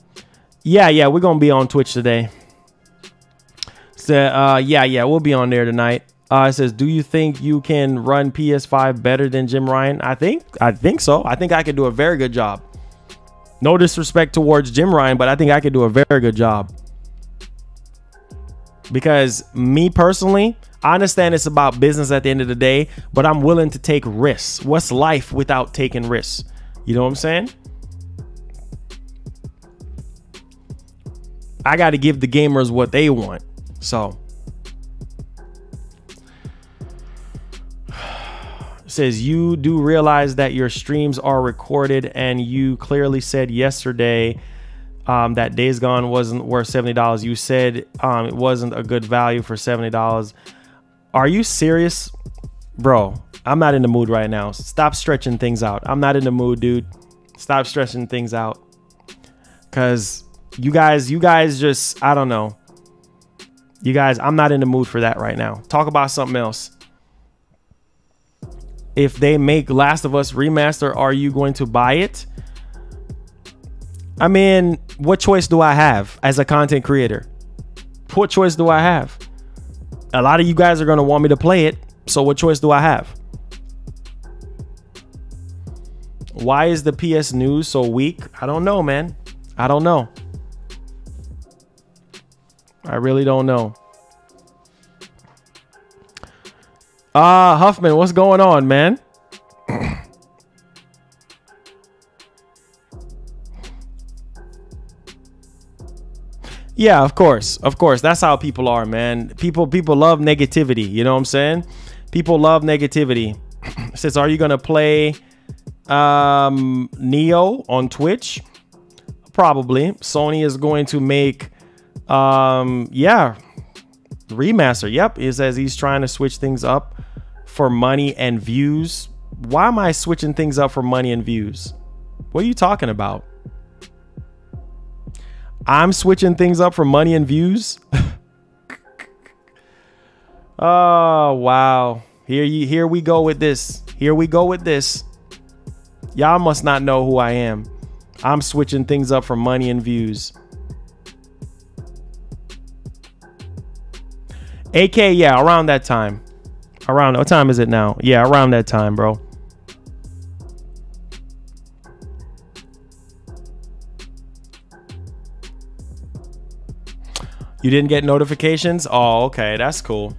Yeah, we're gonna be on Twitch today. So yeah, we'll be on there tonight. It says, do you think you can run PS5 better than Jim Ryan? I think so. I think I could do a very good job. No disrespect towards Jim Ryan, but I think I could do a very good job. Because me personally, I understand it's about business at the end of the day, but I'm willing to take risks. What's life without taking risks? You know what I'm saying? I got to give the gamers what they want. So says, you do realize that your streams are recorded, and you clearly said yesterday that Days Gone wasn't worth $70. You said it wasn't a good value for $70. Are you serious, bro? I'm not in the mood right now. Stop stretching things out. I'm not in the mood, dude. Stop stretching things out, because you guys just, I don't know. You guys, I'm not in the mood for that right now. Talk about something else. If they make Last of Us remaster, are you going to buy it? I mean, what choice do I have as a content creator? What choice do I have? A lot of you guys are going to want me to play it. So what choice do I have? Why is the PS news so weak? I don't know, man. I don't know. I really don't know. Huffman, what's going on, man? Yeah, of course. Of course. That's how people are, man. People love negativity. You know what I'm saying? People love negativity. It says, are you going to play Neo on Twitch? Probably. Sony is going to make yeah, remaster. Yep, it says he's trying to switch things up for money and views. Why am I switching things up for money and views? What are you talking about? I'm switching things up for money and views. Oh wow, here we go with this. Here we go with this. Y'all must not know who I am. I'm switching things up for money and views. AK, yeah, around that time. Around, what time is it now? Yeah, around that time, bro. You didn't get notifications? Oh, okay, that's cool.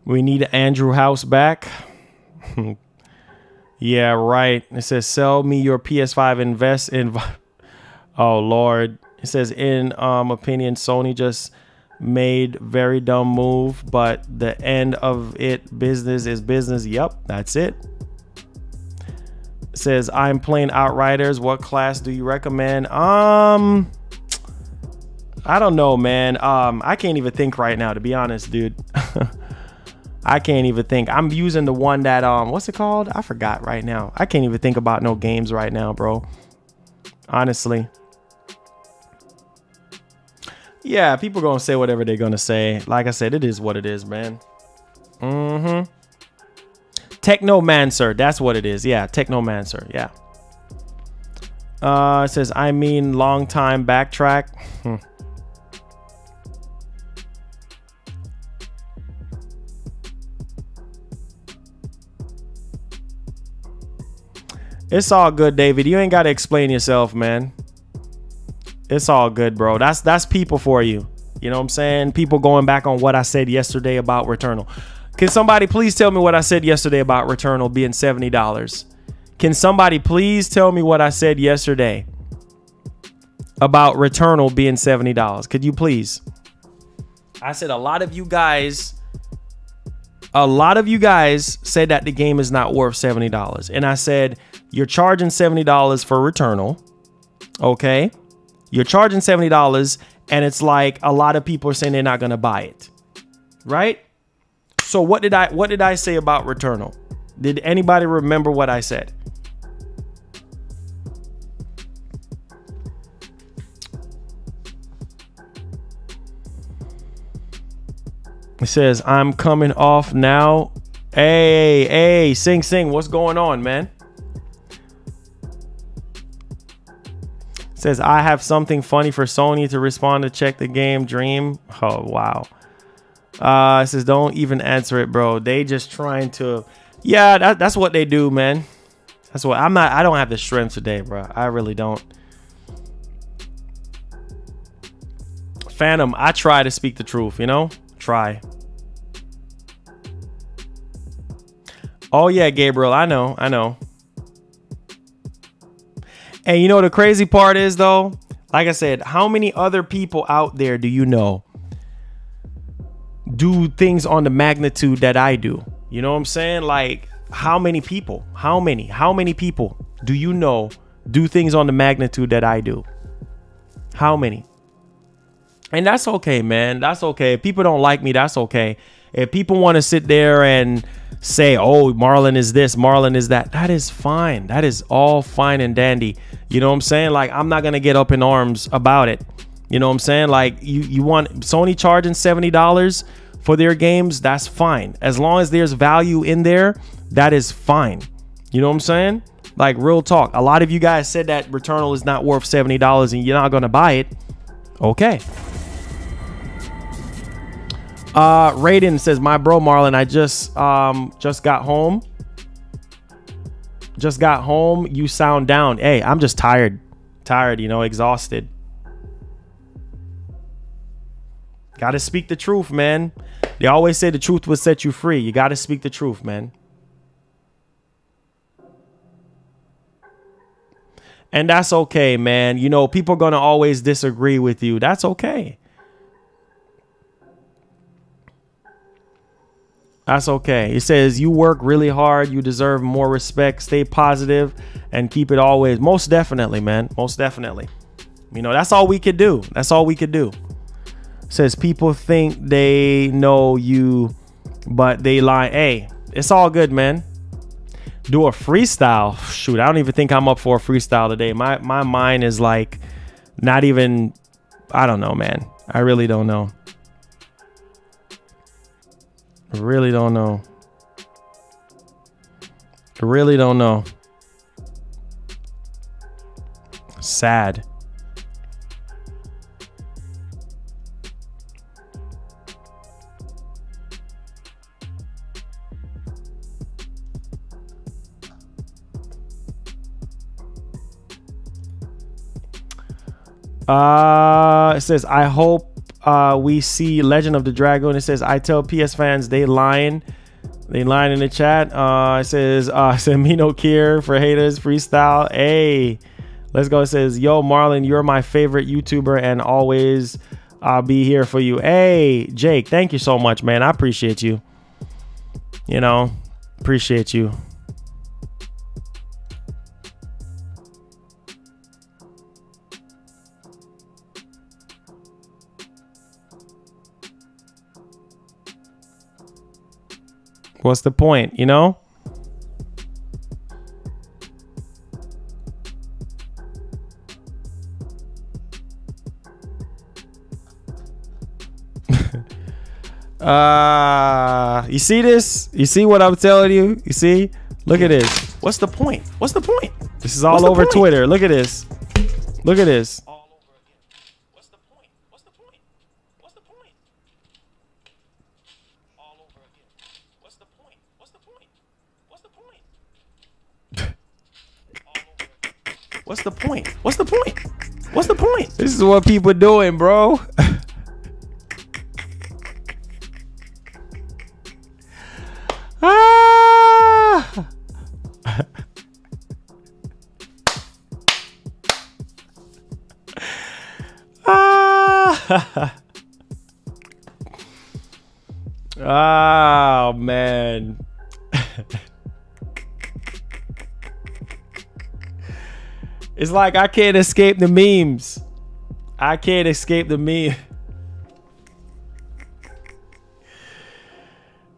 We need Andrew House back. Yeah, right. It says, sell me your PS5, invest in... Oh, Lord. It says, in opinion, Sony just made very dumb move, but the end of it, business is business. Yep, that's it. It says, I'm playing Outriders. What class do you recommend? I don't know, man. I can't even think right now, to be honest, dude. I can't even think. I'm using the one that, what's it called? I forgot right now. I can't even think about no games right now, bro. Honestly. Yeah, people gonna say whatever they're gonna say. Like I said, it is what it is, man. Technomancer, that's what it is. Yeah, Technomancer, yeah. It says, I mean, long time backtrack. It's all good, David. You ain't got to explain yourself, man. It's all good, bro. That's people for you. You know what I'm saying? People going back on what I said yesterday about Returnal. Can somebody please tell me what I said yesterday about Returnal being $70? Can somebody please tell me what I said yesterday about Returnal being $70? Could you please? I said a lot of you guys said that the game is not worth $70. And I said, you're charging $70 for Returnal. Okay. You're charging $70 and it's like a lot of people are saying they're not going to buy it. Right? So what did I say about Returnal? Did anybody remember what I said? It says, I'm coming off now. Hey, Sing, what's going on, man? It says, I have something funny for Sony to respond to check the game Dream. Oh, wow. It says, don't even answer it, bro. They just trying to... Yeah, that's what they do, man. That's what... I don't have the strength today, bro. I really don't. Phantom, I try to speak the truth, you know? Try. Oh yeah, Gabriel, I know. And you know the crazy part is though, like I said, how many other people out there do you know do things on the magnitude that I do? You know what I'm saying? Like how many people do you know do things on the magnitude that I do? How many? And that's okay, man. That's okay. If people don't like me, that's okay. If people want to sit there and say, oh, Marlon is this, Marlon is that, that is fine. That is all fine and dandy. You know what I'm saying? Like, I'm not going to get up in arms about it. You know what I'm saying? Like, you want Sony charging $70 for their games, that's fine. As long as there's value in there, that is fine. You know what I'm saying? Like, real talk. A lot of you guys said that Returnal is not worth $70 and you're not going to buy it. Okay. Raiden says, my bro Marlon, I just got home. You sound down. Hey, I'm just tired, you know, exhausted. Gotta speak the truth, man. They always say the truth will set you free. You gotta speak the truth, man. And that's okay, man. You know, people are gonna always disagree with you. That's okay. That's okay. It says you work really hard. You deserve more respect. Stay positive and keep it always. Most definitely, man. Most definitely. You know, that's all we could do. That's all we could do. It says people think they know you, but they lie. Hey, it's all good, man. Do a freestyle. Shoot, I don't even think I'm up for a freestyle today. My mind is like not even, I don't know, man. I really don't know. Really don't know. Really don't know. Sad. It says, I hope we see Legend of the Dragon. It says, I tell PS fans they lying. They lying in the chat. It says, send me no care for haters freestyle. Hey, let's go. It says, yo, Marlon, you're my favorite YouTuber and always I'll be here for you. Hey, Jake, thank you so much, man. I appreciate you. You know, appreciate you. What's the point, you know? You see this? You see what I'm telling you? You see? Look at this. What's the point? What's the point? This is all over Twitter. Look at this. Look at this. What's the point? What's the point? What's the point? This is what people doing, bro. Ah! Ah! Oh, man. It's like I can't escape the memes. I can't escape the meme.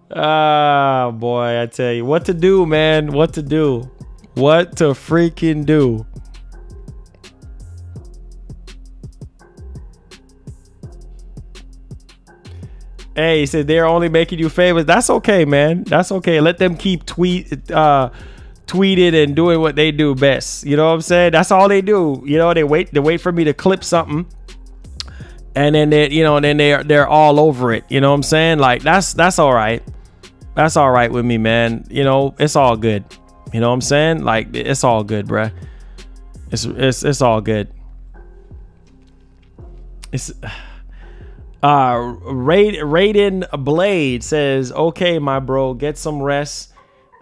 Ah, boy, I tell you. What to do, man. What to do. What to freaking do. Hey, he said they're only making you favors. That's okay, man. That's okay. Let them keep tweeting and doing what they do best. You know what I'm saying? That's all they do. You know, they wait for me to clip something, and then they're all over it. You know what I'm saying? Like that's all right. That's all right with me, man. You know, it's all good. You know what I'm saying? Like it's all good, bruh. It's all good. It's Raiden Blade says, okay, my bro, get some rest.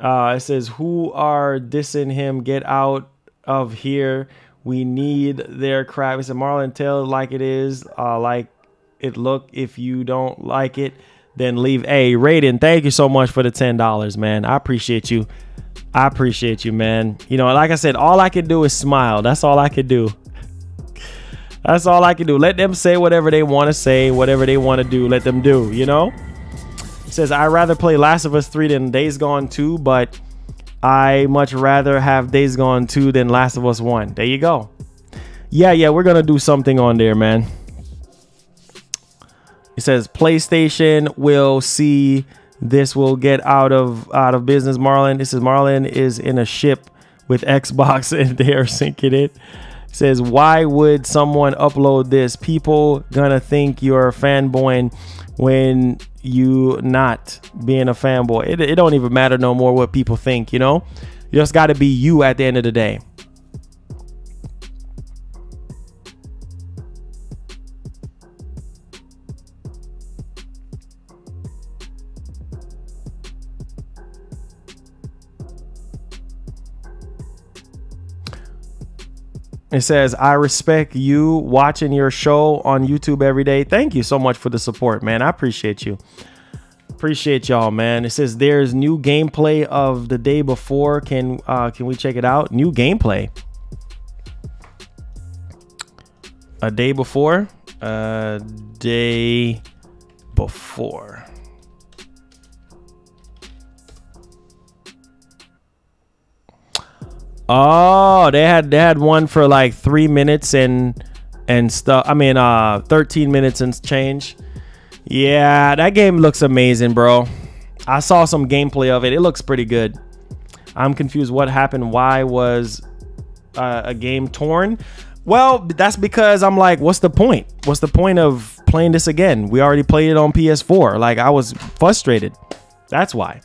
It says, who are dissing him? Get out of here. We need their crap. It said, Marlon, tell it like it is. Like it look. If you don't like it, then leave. Hey, Raiden, thank you so much for the $10, man. I appreciate you. I appreciate you, man. You know, like I said, all I can do is smile. That's all I can do. That's all I can do. Let them say whatever they want to say, whatever they want to do. Let them do, you know? It says, I'd rather play Last of Us 3 than Days Gone 2, but I much rather have Days Gone 2 than Last of Us 1. There you go. Yeah, we're going to do something on there, man. It says, PlayStation will see this will get out of business, Marlon. This is Marlon is in a ship with Xbox and they're syncing it. It says, why would someone upload this? People gonna think you're a fanboy when you not being a fanboy. It don't even matter no more what people think, you know? You just got to be you at the end of the day. It says, I respect you watching your show on YouTube every day. Thank you so much for the support, man. I appreciate you. Appreciate y'all, man. It says there's new gameplay of the day before. Can we check it out? New gameplay. A day before? A day before. Oh, they had one for like 3 minutes and stuff. I mean, 13 minutes and change. Yeah, that game looks amazing, bro. I saw some gameplay of it. It looks pretty good. I'm confused. What happened? Why was a game torn? Well, that's because I'm like, what's the point? What's the point of playing this again? We already played it on PS4. Like, I was frustrated. That's why.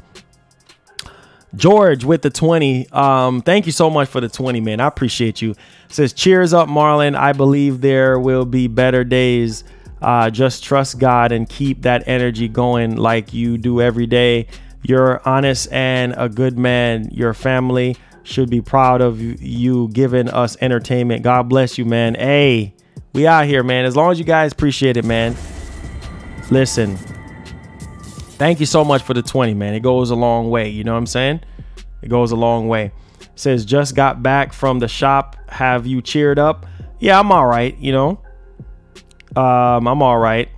George with the 20. Thank you so much for the 20, man. I appreciate you. Says, cheers up, Marlon. I believe there will be better days. Just trust God and keep that energy going like you do every day. You're honest and a good man. Your family should be proud of you giving us entertainment. God bless you, man. Hey, we out here, man. As long as you guys appreciate it, man. Listen, thank you so much for the 20, man. It goes a long way. You know what I'm saying? It goes a long way. Says, just got back from the shop. Have you cheered up? Yeah, I'm all right, you know. I'm all right.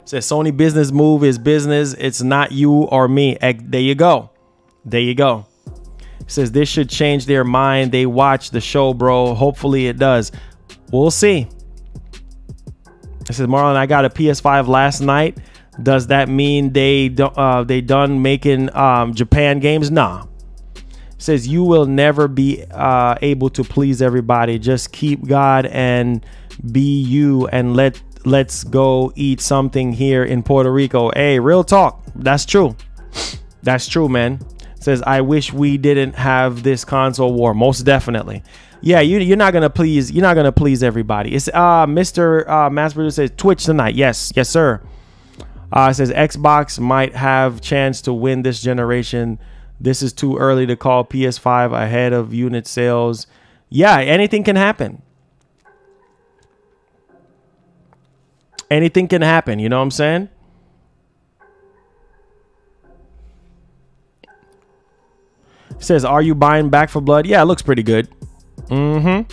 Says, Sony business move is business. It's not you or me. There you go. There you go. Says, this should change their mind. They watch the show, bro. Hopefully it does. We'll see. It says, Marlon, I got a PS5 last night. Does that mean they done making Japan games? Nah. Says, you will never be able to please everybody. Just keep God and be you, and let's go eat something here in Puerto Rico. Hey, real talk. That's true. That's true, man. Says, I wish we didn't have this console war. Most definitely. Yeah, you're not gonna please. You're not gonna please everybody. It's Mr. Mass Producer says Twitch tonight. Yes, yes, sir. It says Xbox might have chance to win this generation. This is too early to call PS5 ahead of unit sales. Yeah, anything can happen. Anything can happen. You know what I'm saying? It says, are you buying Back for Blood? Yeah, it looks pretty good. It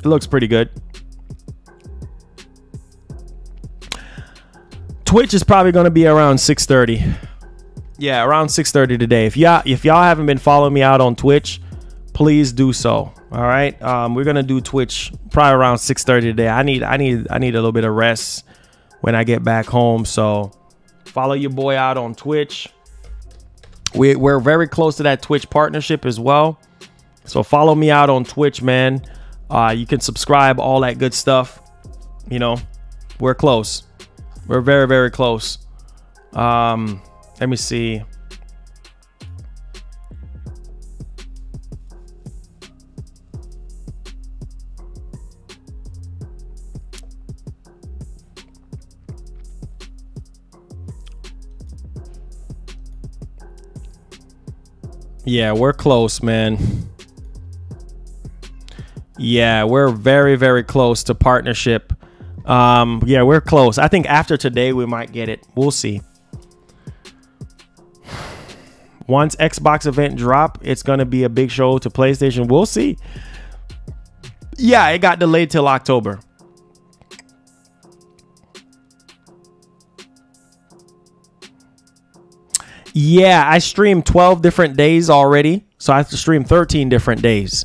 looks pretty good. Twitch is probably going to be around 6:30. Yeah, around 6:30 today. If y'all haven't been following me out on Twitch, please do so. All right, we're gonna do Twitch probably around 6:30 today. I need a little bit of rest when I get back home. So follow your boy out on Twitch. We're very close to that Twitch partnership as well. So follow me out on Twitch, man. You can subscribe, all that good stuff. You know, we're close. We're very, very close. Let me see. Yeah, we're close, man. Yeah, we're very, very close to partnership. Yeah, we're close. I think after today we might get it. We'll see. Once Xbox event drop, it's gonna be a big show to PlayStation. We'll see. Yeah, it got delayed till October. Yeah, I streamed 12 different days already, so I have to stream 13 different days.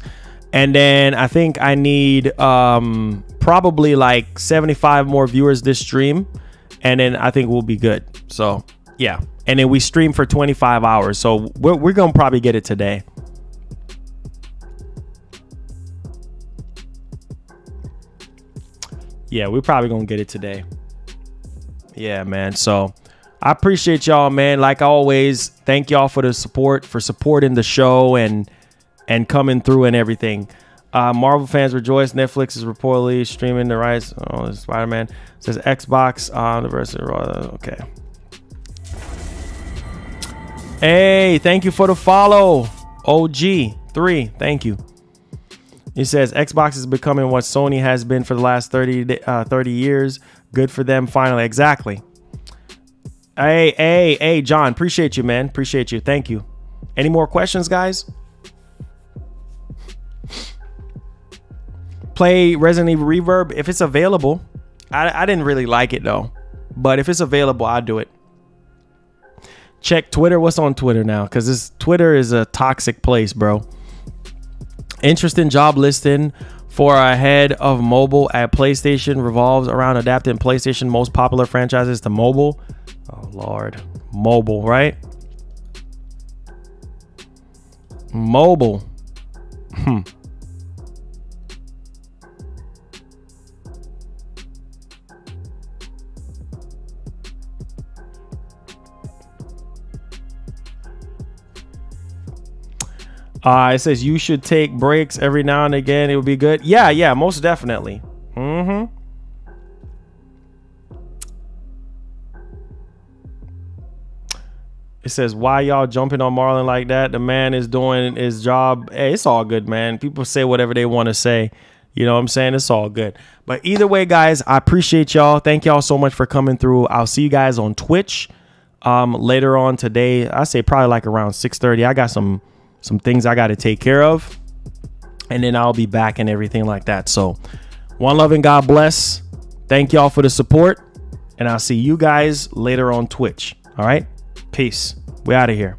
And then I think I need probably like 75 more viewers this stream, and then I think we'll be good. So yeah, and then we stream for 25 hours, so we're gonna probably get it today. Yeah, we're probably gonna get it today. Yeah, man. So I appreciate y'all, man. Like always, thank y'all for the support, for supporting the show and coming through and everything. Marvel fans rejoice. Netflix is reportedly streaming the rights. Oh, Spider-Man. It says Xbox on the versus. Okay. Hey, thank you for the follow. OG3, thank you. He says Xbox is becoming what Sony has been for the last 30 years. Good for them, finally. Exactly. Hey, John, appreciate you, man. Appreciate you. Thank you. Any more questions, guys? Play Resident Evil Reverb if it's available. I didn't really like it though, but if it's available, I'll do it. check Twitter. What's on Twitter now? Because this Twitter is a toxic place, bro. Interesting job listing for a head of mobile at PlayStation revolves around adapting PlayStation most popular franchises to mobile. Oh Lord, mobile, right? Mobile. It says you should take breaks every now and again. It would be good. Yeah, most definitely. It says, why y'all jumping on Marlon like that? The man is doing his job. Hey, it's all good, man. People say whatever they want to say. You know what I'm saying? It's all good. But either way, guys, I appreciate y'all. Thank y'all so much for coming through. I'll see you guys on Twitch later on today. I say probably like around 6:30. I got some things I got to take care of, and then I'll be back and everything like that. So one love and God bless. Thank y'all for the support, and I'll see you guys later on Twitch. All right, peace. We out of here.